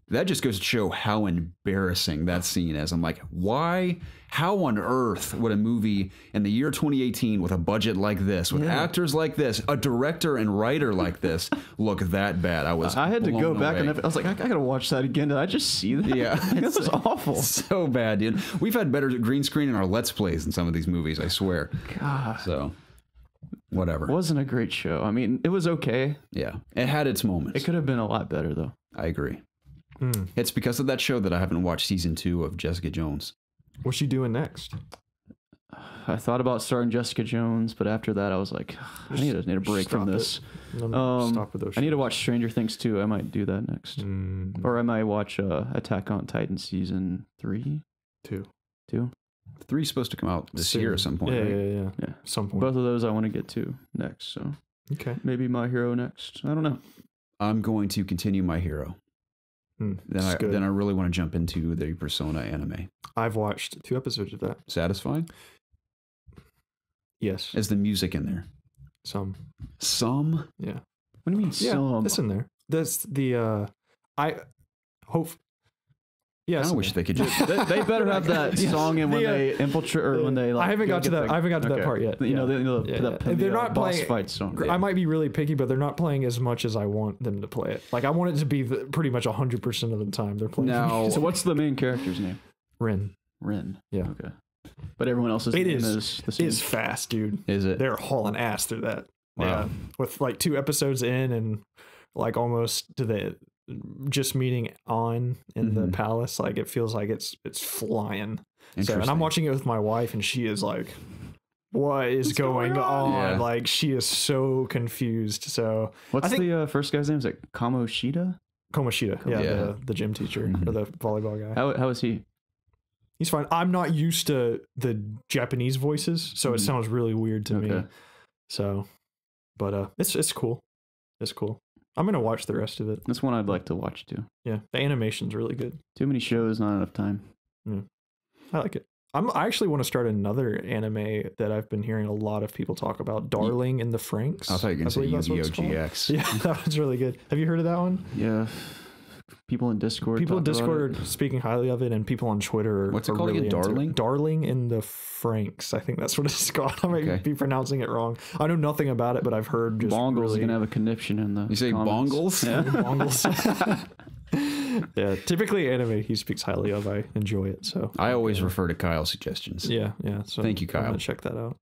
that just goes to show how embarrassing that scene is. I'm like, why? How on earth would a movie in the year 2018 with a budget like this, with actors like this, a director and writer like this, look that bad? I had to go back and I was like, I gotta watch that again. Did I just see that? Yeah. This is awful. So bad, dude. We've had better green screen in our Let's Plays than some of these movies, I swear. God. So, whatever. It wasn't a great show. I mean, it was okay. Yeah. It had its moments. It could have been a lot better, though. I agree. It's because of that show that I haven't watched season 2 of Jessica Jones. What's she doing next? I thought about starting Jessica Jones, but after that I was like, I need a break from this. Stop with those. I need to watch Stranger Things too. I might do that next. Or I might watch Attack on Titan season 3. 2. 3 is supposed to come out this year at some point. Yeah. Some point. Both of those I want to get to next. So maybe My Hero next. I don't know. I'm going to continue My Hero. Then I really want to jump into the Persona anime. I've watched 2 episodes of that. Satisfying? Yes. Is the music in there? Some? What Yeah. do you mean some? It's in there. That's the I hope. Yes. I wish they could just. They better have that song in when they infiltrate or when they. Like, I haven't got to that. I haven't got to that part yet. You know, they're not boss playing fight song. I might be really picky, but they're not playing as much as I want them to play it. Like I want it to be pretty much 100% of the time they're playing. No. So what's the main character's name? Rin. Yeah. Okay. But everyone else's name is the same. It's fast, dude. Is it? They're hauling ass through that. Wow. Yeah. With like 2 episodes in and like almost to the just meeting on in the palace, like it feels like it's flying. So, and I'm watching it with my wife, and she is like, "What is going on?" Yeah. Like she is so confused. So what's the first guy's name? Is it Kamoshida? Yeah, the gym teacher or the volleyball guy. How is he? He's fine. I'm not used to the Japanese voices, so it sounds really weird to me. So, but it's cool. It's cool. I'm gonna watch the rest of it. That's one I'd like to watch too. Yeah, the animation's really good. Too many shows, not enough time. Yeah. I like it. I actually want to start another anime that I've been hearing a lot of people talk about, Darling in the Franxx. I thought you were going to say Yu-Gi-Oh! GX. Yeah, that one's really good. Have you heard of that one? Yeah. People in Discord. People in Discord are speaking highly of it, and people on Twitter are What's it called really again? Darling? Darling in the Franxx. I think that's what it's called. I might be pronouncing it wrong. I know nothing about it, but I've heard just Bongles really... gonna have a conniption in the You say comments. bongles? Yeah. Bongles. Yeah, typically anime he speaks highly of. I enjoy it. So I always refer to Kyle's suggestions. yeah. So Thank you, I'm Kyle. gonna check that out.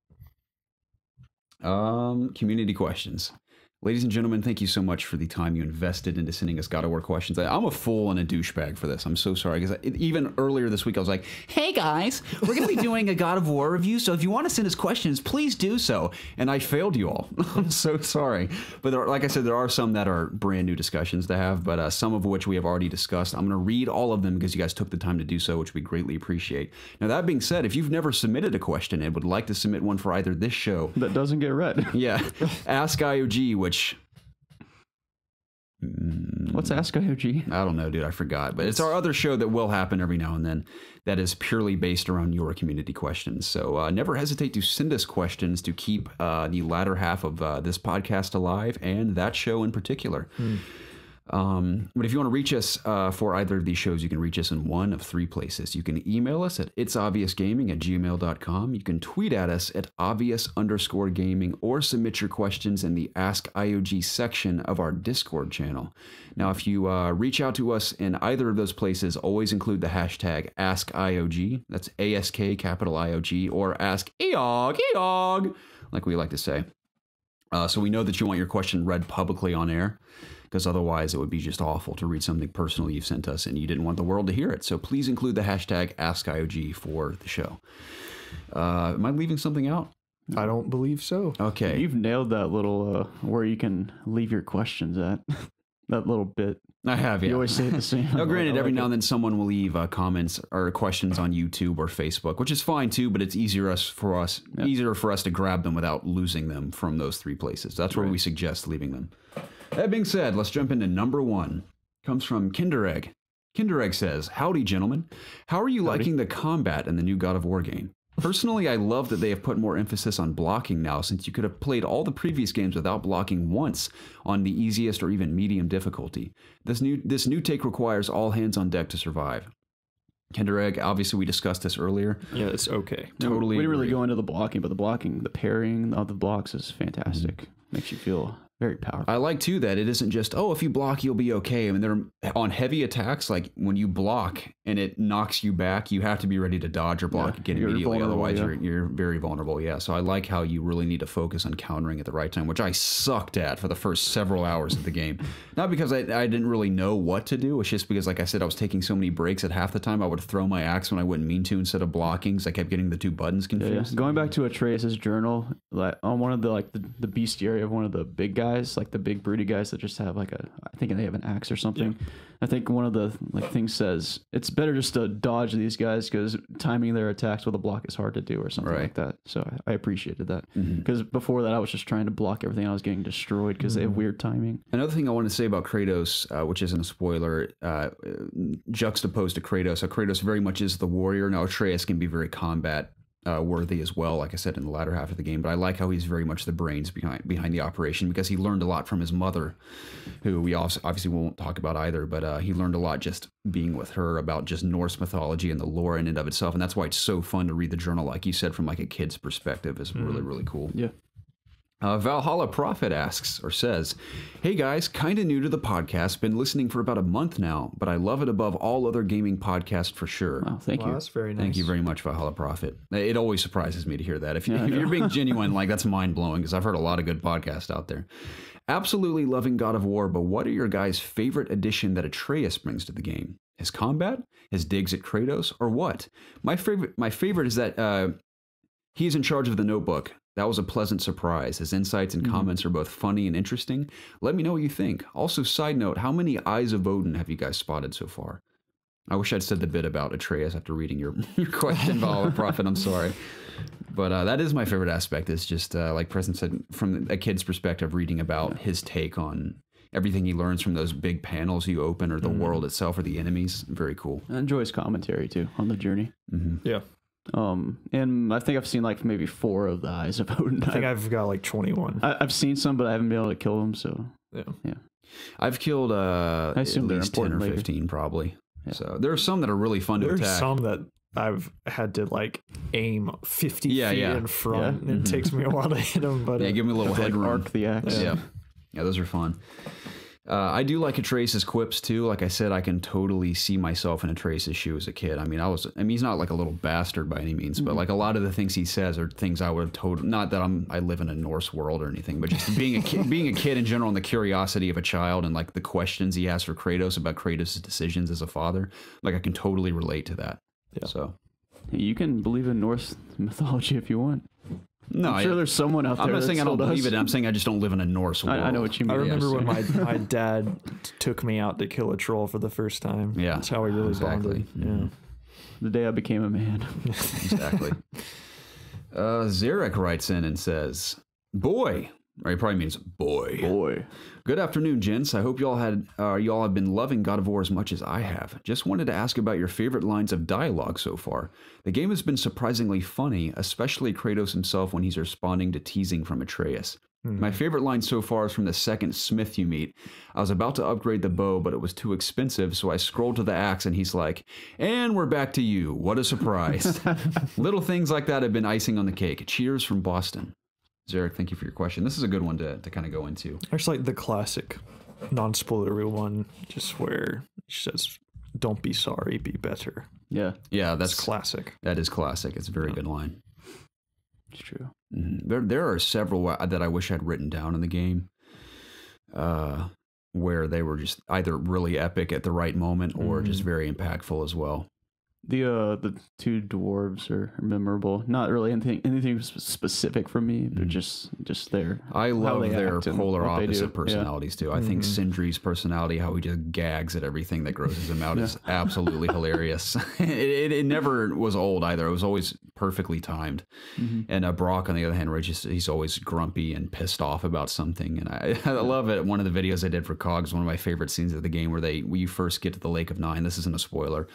Community questions. Ladies and gentlemen, thank you so much for the time you invested into sending us God of War questions. I'm a fool and a douchebag for this. I'm so sorry. Because even earlier this week, I was like, hey guys, we're going to be doing a God of War review. So if you want to send us questions, please do so. And I failed you all. I'm so sorry. But like I said, there are some that are brand new discussions to have, but some of which we have already discussed. I'm going to read all of them because you guys took the time to do so, which we greatly appreciate. Now, that being said, if you've never submitted a question and would like to submit one for either this show, That doesn't get read. yeah, Ask IOG, which What's Ask IOG? I don't know, dude. I forgot. But it's our other show that will happen every now and then that is purely based around your community questions. So never hesitate to send us questions to keep the latter half of this podcast alive and that show in particular. But if you want to reach us for either of these shows, you can reach us in one of three places. You can email us at ItsObviousGaming@gmail.com. You can tweet at us at obvious_gaming or submit your questions in the Ask IOG section of our Discord channel. Now, if you reach out to us in either of those places, always include the hashtag AskIOG. That's ASK capital IOG, or Ask EOG, like we like to say. So we know that you want your question read publicly on air, because otherwise it would be just awful to read something personal you've sent us and you didn't want the world to hear it. So please include the hashtag AskIOG for the show. Am I leaving something out? I don't believe so. Okay. You've nailed that little where you can leave your questions at. That little bit. I have, yeah. You always say it the same. Now, granted, I every like now it. and then someone will leave comments or questions on YouTube or Facebook, which is fine too, but it's easier for us to grab them without losing them from those three places. That's where we suggest leaving them. That being said, let's jump into number one. Comes from Kinderegg. Kinderegg says, "Howdy, gentlemen. How are you liking the combat in the new God of War game? Personally, I love that they have put more emphasis on blocking now, since you could have played all the previous games without blocking once on the easiest or even medium difficulty. This new take requires all hands on deck to survive." Kinderegg, obviously we discussed this earlier. Yeah, it's okay. Totally We didn't really agree. go into the blocking, but the pairing of the blocks is fantastic. Makes you feel very powerful. I like too that it isn't just, oh, if you block, you'll be okay. I mean, they're on heavy attacks, like when you block and it knocks you back, you have to be ready to dodge or block again you're immediately. vulnerable, Otherwise, you're very vulnerable. Yeah. So I like how you really need to focus on countering at the right time, which I sucked at for the first several hours of the game. Not because I didn't really know what to do. It's just because, like I said, I was taking so many breaks at half the time. I would throw my axe when I wouldn't mean to instead of blocking, because I kept getting the two buttons confused. Going back to Atreus' journal, like on one of the the bestiary of one of the big guys, like the big broody guys that just have I think they have an axe or something. Yeah. I think one of the things says it's better just to dodge these guys because timing their attacks with a block is hard to do or something like that. So I appreciated that, because before that I was just trying to block everything. I was getting destroyed because they have weird timing. Another thing I want to say about Kratos, which isn't a spoiler, juxtaposed to Kratos, how Kratos very much is the warrior. Now Atreus can be very combat worthy as well, like I said, in the latter half of the game. But I like how he's very much the brains behind the operation, because he learned a lot from his mother, who we obviously won't talk about either, but he learned a lot just being with her about just Norse mythology and the lore in and of itself. And that's why it's so fun to read the journal, like you said, from like a kid's perspective. Is really, really cool. Yeah. Valhalla Prophet asks or says, "Hey guys, kind of new to the podcast, been listening for about a month now, but I love it above all other gaming podcasts for sure." Wow, thank you. That's very nice. Thank you very much, Valhalla Prophet. It always surprises me to hear that. If you're being genuine, like, that's mind blowing, because I've heard a lot of good podcasts out there. Absolutely loving God of War, but what are your guys' favorite addition that Atreus brings to the game? His combat, his digs at Kratos, or what? My favorite is that he's in charge of the notebook. That was a pleasant surprise. His insights and comments are both funny and interesting. Let me know what you think. Also, side note, how many Eyes of Odin have you guys spotted so far? I wish I'd said the bit about Atreus after reading your question, Valhalla Prophet. I'm sorry. But that is my favorite aspect. It's just, like Preston said, from a kid's perspective, reading about his take on everything he learns from those big panels you open, or the world itself, or the enemies. Very cool. I enjoy his commentary too on the journey. Yeah. And I think I've seen like maybe 4 of the Eyes of Odin. I think I've got like 21. I've seen some, but I haven't been able to kill them. So Yeah. I've killed I assume at they're least 10 or important 15 later. probably. Yeah. So there are some that are really fun to There's attack. some that I've had to like aim 50 feet in front. Yeah. And it takes me a while to hit them, but Yeah, give me a little Have to, like, headroom. arc the axe. Yeah, those are fun. I do like Atreus' quips too. Like I said, I can totally see myself in Atreus' shoe as a kid. I mean, he's not like a little bastard by any means, but like a lot of the things he says are things I would have totally. Not that I live in a Norse world or anything, but just being a kid in general, and the curiosity of a child, and like the questions he has for Kratos about Kratos' decisions as a father. Like I can totally relate to that. Yeah. So You can believe in Norse mythology if you want. no, I'm sure there's someone out there. I'm not saying I don't believe does. it. I'm saying I just don't live in a Norse world. I know what you mean. I remember Yes. when my dad took me out to kill a troll for the first time. Yeah, That's how we really exactly. bonded. The day I became a man. Exactly. Zarek writes in and says, "Boy," or he probably means boy. Boy. Good afternoon, gents. I hope y'all have been loving God of War as much as I have. Just wanted to ask about your favorite lines of dialogue so far. The game has been surprisingly funny, especially Kratos himself when he's responding to teasing from Atreus. My favorite line so far is from the second smith you meet. I was about to upgrade the bow, but it was too expensive, so I scrolled to the axe and he's like, "And we're back to you. What a surprise." Little things like that have been icing on the cake. Cheers from Boston. Zarek, thank you for your question. This is a good one to kind of go into. I just like the classic non-spoilery one, just where she says, "Don't be sorry, be better." Yeah, Yeah, That's that's classic. that is classic. It's a very good line. it's true. There are several that I wish I'd written down in the game, where they were just either really epic at the right moment or just very impactful as well. The 2 dwarves are memorable. Not really anything specific for me, but just there. I love they their act and polar what they do. opposite personalities too. I think Sindri's personality, how he just gags at everything that grosses him out, is absolutely hilarious. It never was old either. It was always perfectly timed. And Brock, on the other hand, where he's always grumpy and pissed off about something. And I love it. One of the videos I did for COGS, one of my favorite scenes of the game, where you first get to the Lake of Nine. This isn't a spoiler.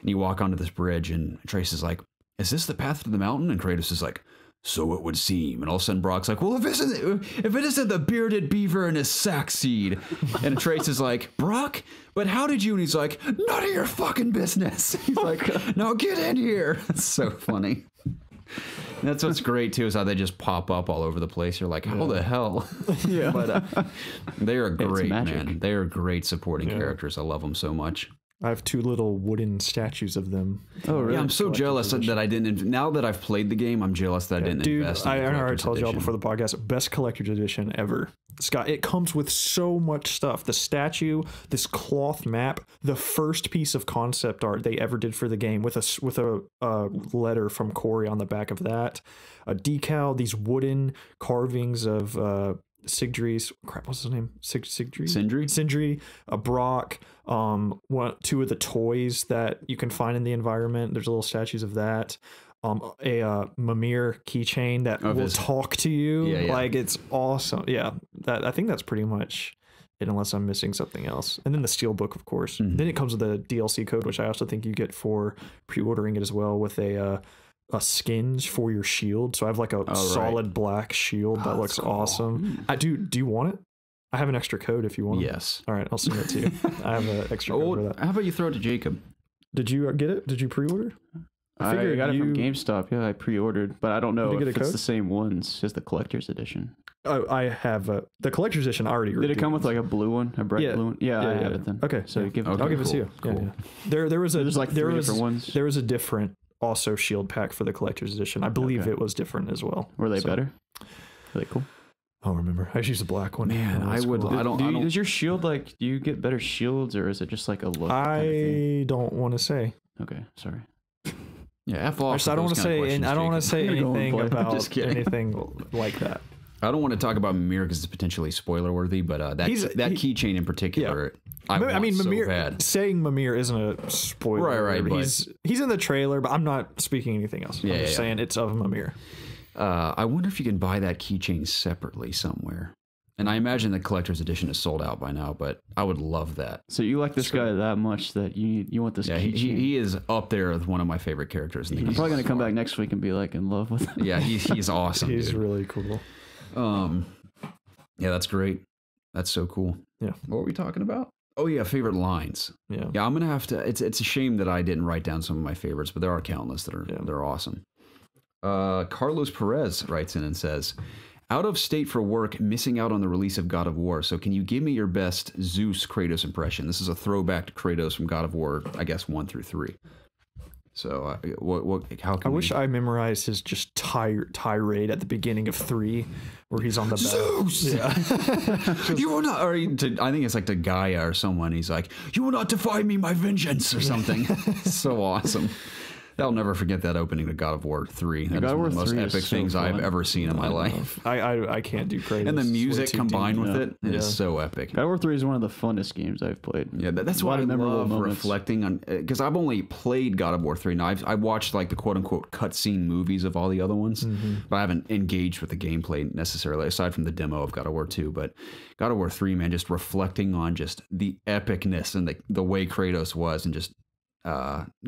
And you walk onto this bridge, and Trace is like, "Is this the path to the mountain?" And Kratos is like, "So it would seem." And all of a sudden Brock's like, "Well, if it isn't the bearded beaver and his sack seed." And Trace is like, "Brock, but how did you?" And he's like, "None of your fucking business." He's like, "Now get in here." It's so funny. And that's what's great too, is how they just pop up all over the place. You're like, how the hell? Yeah. But they are great, magic. man. They are great supporting characters. I love them so much. I have 2 little wooden statues of them. Oh, really? Yeah, I'm so jealous that I didn't. Now that I've played the game, I'm jealous that I didn't Dude, invest in the I already collector's told y'all edition. before the podcast, best collector's edition ever. Scott, it comes with so much stuff. The statue, this cloth map, the first piece of concept art they ever did for the game with a letter from Corey on the back of that, a decal, these wooden carvings of Sigdri's, what's his name? Sindri, a Brock, 2 of the toys that you can find in the environment. There's little statues of that. A Mimir keychain that will talk to you. Yeah. Like, it's awesome. Yeah, I think that's pretty much it, unless I'm missing something else. And then the Steelbook, of course. Then it comes with a DLC code, which I also think you get for pre-ordering it as well, with a skins for your shield. So I have like a solid black shield that looks awesome. Do you want it? I have an extra code if you want it. Yes. All right, I'll send it to you. I have an extra code for that. How about you throw it to Jacob? Did you get it? Did you pre-order? I got it from GameStop. Yeah, I pre-ordered, but I don't know Did you if get a it's code? the same ones as the collector's edition. Oh, I have the collector's edition already. Did it come with like a blue one, a bright blue one? Yeah, I have it then. Okay, so give it. Okay. I'll give it to you. Cool. Yeah. There was There's like 3 different ones. There was a different also shield pack for the collector's edition. I believe it was different as well. Were they better? Are they cool? I don't remember. I just used the black one. Man, I would. Cool. I don't. Does your shield do you get better shields, or is it just like a look? I don't want to say. Okay, sorry. Yeah, F off. I don't want to say. I don't want to say I'm gonna go and anything play. about Just kidding. anything like that. I don't want to talk about Mimir because it's potentially spoiler worthy, but that keychain in particular, I mean, so Mimir. bad. Saying Mimir isn't a spoiler. Right, but he's in the trailer, but I'm not speaking anything else. I'm just saying it's of Mimir. I wonder if you can buy that keychain separately somewhere. And I imagine the collector's edition is sold out by now, but I would love that. So you like this guy that much that you want this Yeah, keychain? he is up there with one of my favorite characters in the game. I'm probably going to come back next week and be like in love with him. Yeah, he's awesome. He's dude. really cool. Yeah, that's great. That's so cool. Yeah. What were we talking about? Oh yeah, favorite lines. Yeah. Yeah, I'm gonna have to. It's a shame that I didn't write down some of my favorites, but there are countless that are they're awesome. Carlos Perez writes in and says, "Out of state for work, missing out on the release of God of War. So can you give me your best Zeus Kratos impression?" This is a throwback to Kratos from God of War, I guess 1 through 3. So how can I wish I memorized his just tirade at the beginning of 3, where he's on the Zeus? Yeah. You will not, or I think it's like to Gaia or someone. He's like, "You will not defy me, my vengeance," or something. So awesome. I'll never forget that opening to God of War 3. That is one of the most epic things I've ever seen in my life. I can't do Kratos. And the music combined with it is so epic. God of War 3 is one of the funnest games I've played. Yeah, that's why I love reflecting on, because I've only played God of War 3. Now, I've watched like the quote-unquote cutscene movies of all the other ones, but I haven't engaged with the gameplay necessarily, aside from the demo of God of War 2. But God of War 3, man, just reflecting on just the epicness and the way Kratos was, and just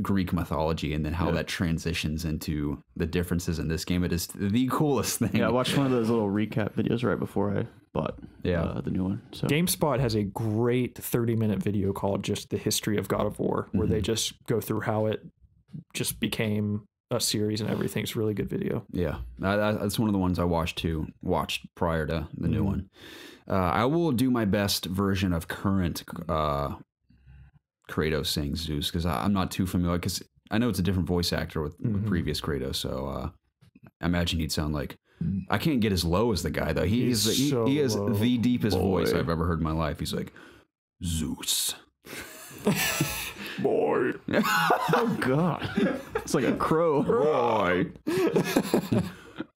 Greek mythology, and then how that transitions into the differences in this game. It is the coolest thing. Yeah, I watched one of those little recap videos right before I bought the new one. So GameSpot has a great 30-minute video called just the history of God of War, where they just go through how it just became a series and everything. It's a really good video. Yeah, that's one of the ones I watched prior to the new one. I will do my best version of current Kratos saying Zeus, because I'm not too familiar, because I know it's a different voice actor with previous Kratos, so I imagine he'd sound like, I can't get as low as the guy though. He is the deepest voice I've ever heard in my life. He's like, "Zeus." Boy. oh god, it's like a crow. Boy.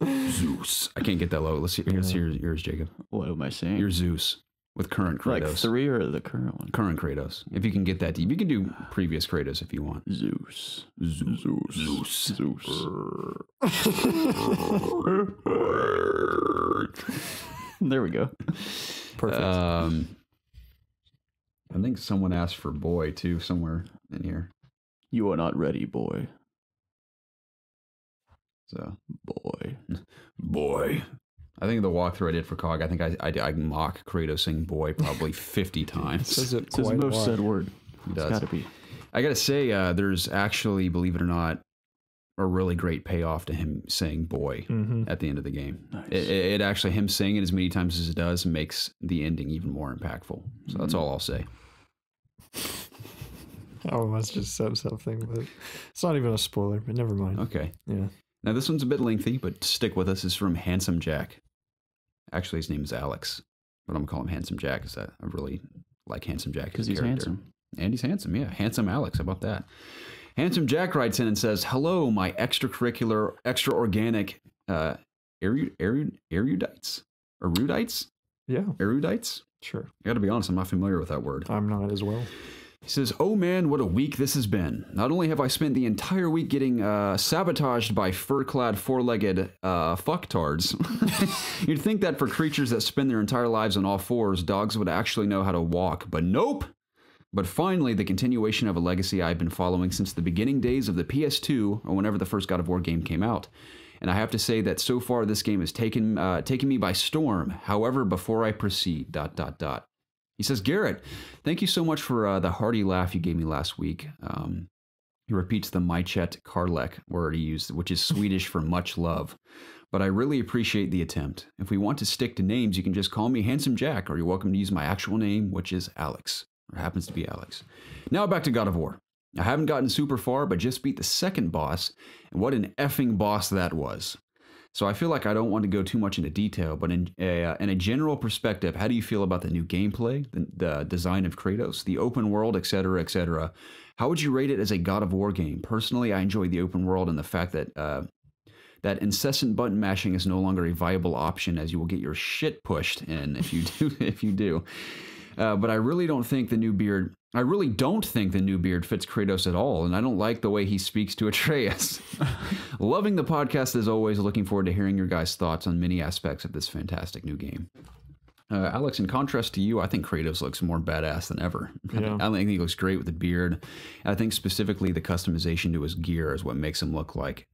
Zeus. I can't get that low. Let's hear yours, Jacob. What am I saying? You're Zeus. With current Kratos. Like 3 or the current one? Current Kratos. If you can get that deep. You can do previous Kratos if you want. Zeus. There we go. Perfect. I think someone asked for boy too somewhere in here. You are not ready, boy. So boy. I think the walkthrough I did for COG, I think I mock Kratos saying boy probably 50 times. Says it It's his quite a most lot. said word. It It's does. got to be. I gotta say, there's actually, believe it or not, a really great payoff to him saying boy at the end of the game. Nice. It actually, him saying it as many times as it does, makes the ending even more impactful. So that's all I'll say. I almost just said something, but it's not even a spoiler, but never mind. Okay. Yeah. Now this one's a bit lengthy, but stick with us. It's from Handsome Jack. Actually, his name is Alex, but I'm gonna call him Handsome Jack because I really like Handsome Jack Because he's handsome. And he's handsome, yeah. Handsome Alex, how about that? Handsome Jack writes in and says, "Hello, my extracurricular, extra-organic erudites? Erudites? Yeah, Erudites? sure. I gotta be honest, I'm not familiar with that word. I'm not as well. He says, "Oh man, what a week this has been. Not only have I spent the entire week getting sabotaged by fur-clad, four-legged fucktards. You'd think that for creatures that spend their entire lives on all fours, dogs would actually know how to walk, but nope. But finally, the continuation of a legacy I've been following since the beginning days of the PS2, or whenever the first God of War game came out. And I have to say that so far this game has taken me by storm. However, before I proceed, ... He says, "Garrett, thank you so much for the hearty laugh you gave me last week." He repeats the Mychet Karlek word he used, which is Swedish for much love. But I really appreciate the attempt. If we want to stick to names, you can just call me Handsome Jack, or you're welcome to use my actual name, which is Alex, or happens to be Alex. Now back to God of War. I haven't gotten super far, but just beat the second boss, and what an effing boss that was. So I feel like I don't want to go too much into detail, but in a general perspective, how do you feel about the new gameplay, the design of Kratos, the open world, etc., etc.? How would you rate it as a God of War game? Personally, I enjoy the open world and the fact that that incessant button mashing is no longer a viable option, as you will get your shit pushed in if you do. But I really don't think the new beard fits Kratos at all, and I don't like the way he speaks to Atreus. Loving the podcast as always, looking forward to hearing your guys' thoughts on many aspects of this fantastic new game. Alex, in contrast to you, I think Kratos looks more badass than ever. Yeah. I think he looks great with the beard. I think specifically the customization to his gear is what makes him look like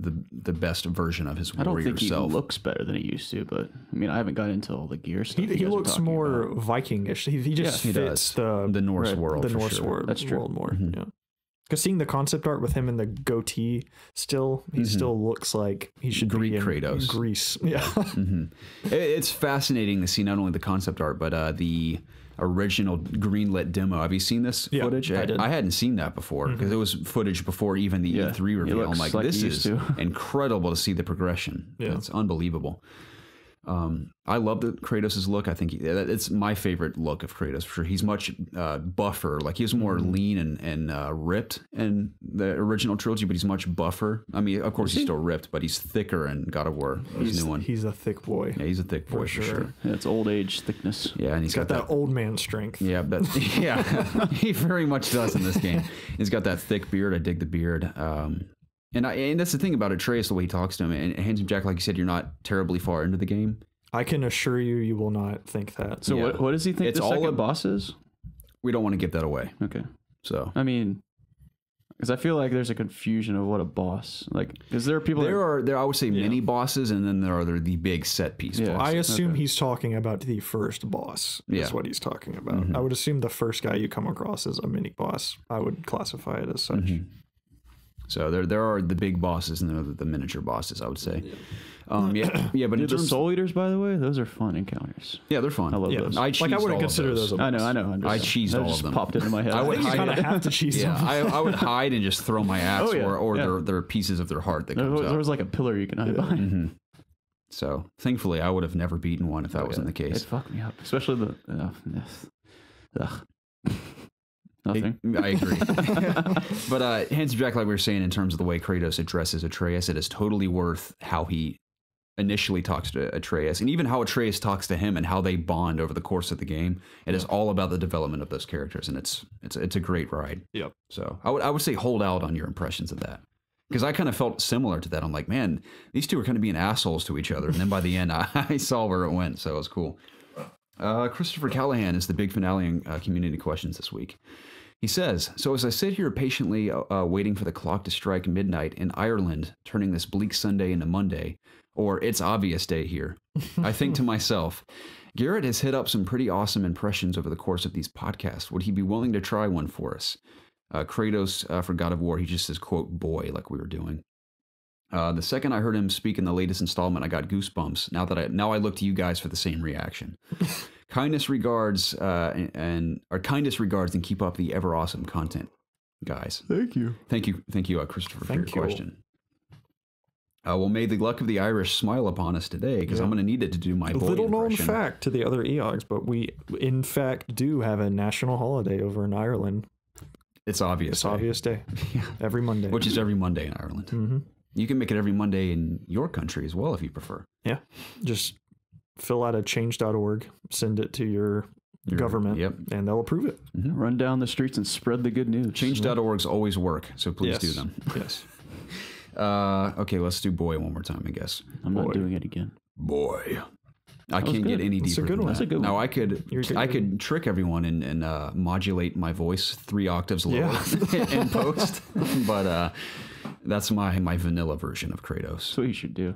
the best version of his I don't warrior think he self. looks better than he used to, but I mean, I haven't got into all the gear stuff. He you guys were looks talking more about. Viking-ish. He just He fits does. The Norse world. the for Norse sure. world. That's true. World more. Mhm. Yeah. Because seeing the concept art with him in the goatee, he still looks like he should Greek be in Kratos. Greece. Yeah. It's fascinating to see not only the concept art, but the original greenlit demo. Have you seen this Yeah, footage? I did. I hadn't seen that before because it was footage before even the Yeah, E3 it reveal. I'm looks like, like this it used is to. incredible to see the progression. Yeah. It's unbelievable. I love the Kratos' look. I think it's my favorite look of Kratos for sure. He's much buffer. Like he was more lean and ripped in the original trilogy, but he's much buffer. I mean, of course he's still ripped, but he's thicker in God of War. His new one. He's a thick boy. Yeah, he's a thick boy for sure. Yeah, it's old age thickness. Yeah, and he's Got that old man strength. Yeah, but yeah, he very much does in this game. He's got that thick beard. I dig the beard. And that's the thing about Atreus, the way he talks to him. And Handsome Jack, like you said, you're not terribly far into the game. I can assure you, you will not think that. So Yeah. what does he think It's the all second a- boss is? We don't want to give that away. Okay. So I mean, because I feel like there's a confusion of what a boss, like, is there people there I would say mini bosses, and then there are the big set piece Yeah. bosses. I assume Okay. he's talking about the first boss. Is Yeah. what he's talking about. I would assume the first guy you come across is a mini boss. I would classify it as such. So there are the big bosses and there are the miniature bosses, I would say. But in Dude, the terms, Soul Eaters, by the way, those are fun encounters. yeah, they're fun. I love Yeah. those. I Like I cheesed all wouldn't of consider those. I know. I'm just, I cheesed that all of just them. popped into my head. I would You hide kind of have to cheese Yeah, them. I would hide and just throw my axe Oh, yeah, or yeah. their pieces of their heart that there comes was, out. like a pillar you can hide behind. So thankfully, I would have never beaten one if that wasn't the It case. fucked me up, especially the. Ugh. Nothing. I agree. But Handsome Jack, like we were saying, in terms of the way Kratos addresses Atreus, it is totally worth how he initially talks to Atreus, and even how Atreus talks to him, and how they bond over the course of the game. It is all about the development of those characters, and it's a great ride. Yep. So I would say hold out on your impressions of that. Because I kind of felt similar to that. I'm like, man, these two are kind of being assholes to each other. And then by the end, I saw where it went. So it was cool. Christopher Callahan is the big finale in community questions this week. He says, so as I sit here patiently waiting for the clock to strike midnight in Ireland, turning this bleak Sunday into Monday, or It's Obvious Day here, I think to myself, Garrett has hit up some pretty awesome impressions over the course of these podcasts. Would he be willing to try one for us? Kratos for God of War, he just says, quote, boy, like we were doing. The second I heard him speak in the latest installment, I got goosebumps. Now I look to you guys for the same reaction. Kindest regards and keep up the ever awesome content, guys. Thank you. Thank you, Christopher, for your Thank you. question. Well, may the luck of the Irish smile upon us today, because I'm going to need it to do my boy Little known impression. fact to the other EOGs, but we in fact do have a national holiday over in Ireland. It's obvious. It's obvious day. Every Monday. Which is every Monday in Ireland. Mm-hmm. You can make it every Monday in your country as well if you prefer. Yeah. Just fill out a change.org, send it to your government, Yep. and they'll approve it. Run down the streets and spread the good news. Change.orgs always work, so please do them. Yes. Okay, let's do boy one more time, I guess. I'm not doing it again. Boy. I can't good. get any That's a deeper good than one. that. That's a good Now one. I could trick everyone and modulate my voice 3 octaves lower in post, but that's my vanilla version of Kratos. That's what you should do.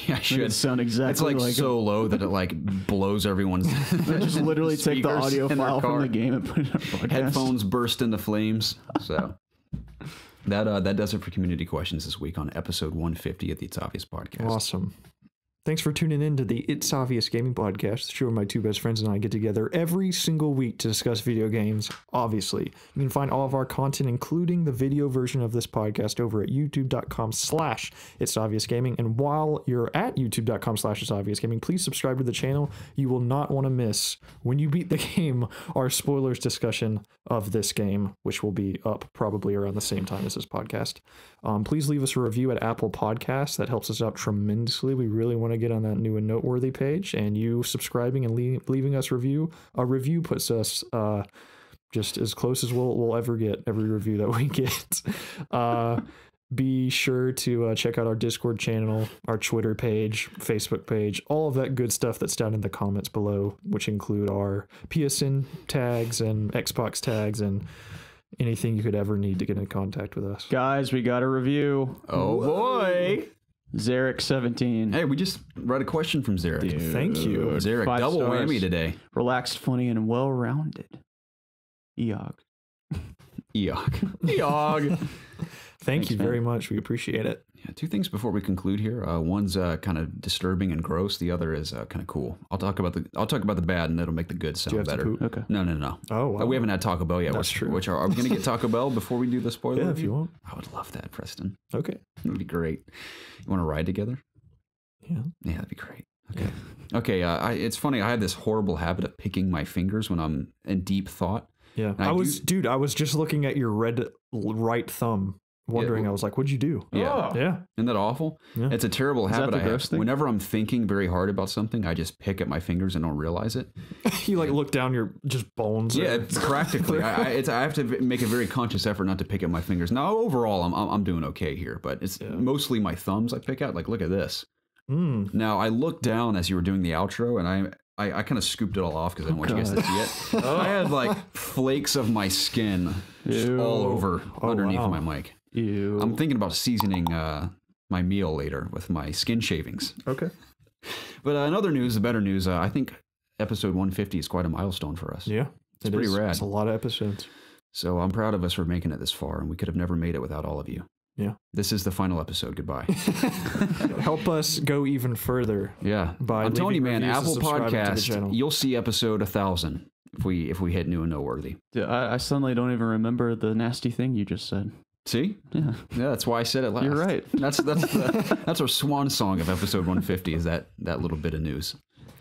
Yeah, I Make should. it sound exactly It's like like so low that it like blows everyone's. just literally take the speakers audio in their file car. from the game and put it on a podcast. Headphones burst into flames. So that does it for community questions this week on episode 150 of the It's Obvious podcast. Awesome. Thanks for tuning in to the It's Obvious Gaming Podcast, the show where my 2 best friends and I get together every single week to discuss video games, obviously. You can find all of our content, including the video version of this podcast, over at youtube.com/ItsObviousGaming. And while you're at youtube.com/ItsObviousGaming, please subscribe to the channel. You will not want to miss, when you beat the game, our spoilers discussion of this game, which will be up probably around the same time as this podcast. Please leave us a review at Apple Podcasts. That helps us out tremendously. We really want to get on that new and noteworthy page, and you subscribing and leaving us a review puts us just as close as we'll ever get every review that we get. Be sure to check out our Discord channel, our Twitter page, Facebook page, all of that good stuff that's down in the comments below, which include our PSN tags and Xbox tags and anything you could ever need to get in contact with us. Guys, we got a review. Oh boy. Zarek17. Hey, we just read a question from Zarek. Dude. Thank you. Zarek, 5 double stars. whammy today. Relaxed, funny, and well-rounded. Eog. Eog. Thank you man. very much. We appreciate it. Yeah, 2 things before we conclude here. One's kind of disturbing and gross. The other is kind of cool. I'll talk about the bad, and that'll make the good Do you sound have to better. poop? Okay. No. Oh, wow. We haven't had Taco Bell yet. That's true. Are we going to get Taco Bell before we do the spoiler? Yeah, if review? you want. I would love that, Preston. Okay. It would be great. You want to ride together? Yeah. Yeah, that'd be great. Okay. Okay. It's funny. I have this horrible habit of picking my fingers when I'm in deep thought. Yeah. I I was just looking at your right thumb, wondering, Yeah. I was like, what'd you do? Yeah. Yeah. Isn't that awful? Yeah. It's a terrible that habit the I have. gross thing? Whenever I'm thinking very hard about something, I just pick at my fingers and don't realize it. You like look down your just bones. Yeah, it's practically. I have to make a very conscious effort not to pick at my fingers. Now, overall, I'm doing okay here, but it's mostly my thumbs I pick at. Like, look at this. Now, I looked down as you were doing the outro, and I kind of scooped it all off because I didn't want you guys to see it. I had like flakes of my skin just all over underneath wow. my mic. Ew. I'm thinking about seasoning my meal later with my skin shavings. Okay. But the better news, I think episode 150 is quite a milestone for us. Yeah. It's pretty rad. It's a lot of episodes. So I'm proud of us for making it this far, and we could have never made it without all of you. Yeah. This is the final episode. Goodbye. Help us go even further. Yeah. By I'm telling you, leaving man, reviews and Apple subscribing to the Podcast, channel. you'll see episode 1000 if we hit new and noteworthy. Dude, I suddenly don't even remember the nasty thing you just said. See? Yeah. Yeah, that's why I said it last. You're right. That's our swan song of episode 150 is that little bit of news.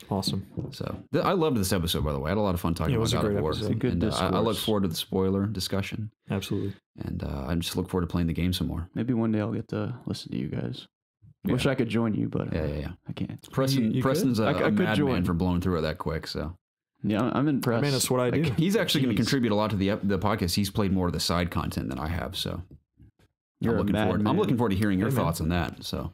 Awesome. So I loved this episode, by the way. I had a lot of fun talking Yeah, it about was a God of great War. episode. It's a good And I look discourse. forward to the spoiler discussion, Absolutely. and I just look forward to playing the game some more. Maybe one day I'll get to listen to you guys. Yeah. Wish I could join you, but Yeah. I can't. Preston's could? I a could madman join. for blowing through it that quick. So Yeah, I'm impressed. Man, that's what I do. he's actually going to Jeez. contribute a lot to the podcast. He's played more of the side content than I have. So You're I'm a looking forward. I'm madman. looking forward to hearing your Hey, man. thoughts on that. So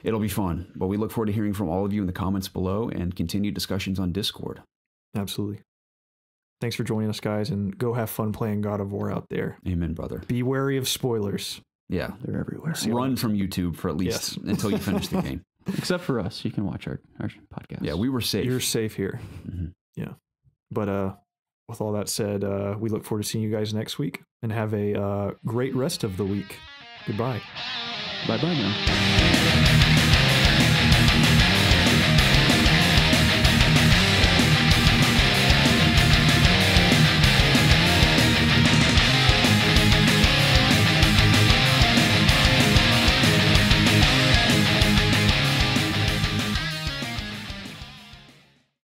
it'll be fun. But we look forward to hearing from all of you in the comments below and continued discussions on Discord. Absolutely. Thanks for joining us, guys, and go have fun playing God of War out there. Amen, brother. Be wary of spoilers. Yeah. They're everywhere. Run from YouTube for at least until you finish the game. Except for us. You can watch our podcast. Yeah, we were safe. You're safe here. Mhm. Yeah. But with all that said, we look forward to seeing you guys next week and have a great rest of the week. Goodbye. Bye-bye now.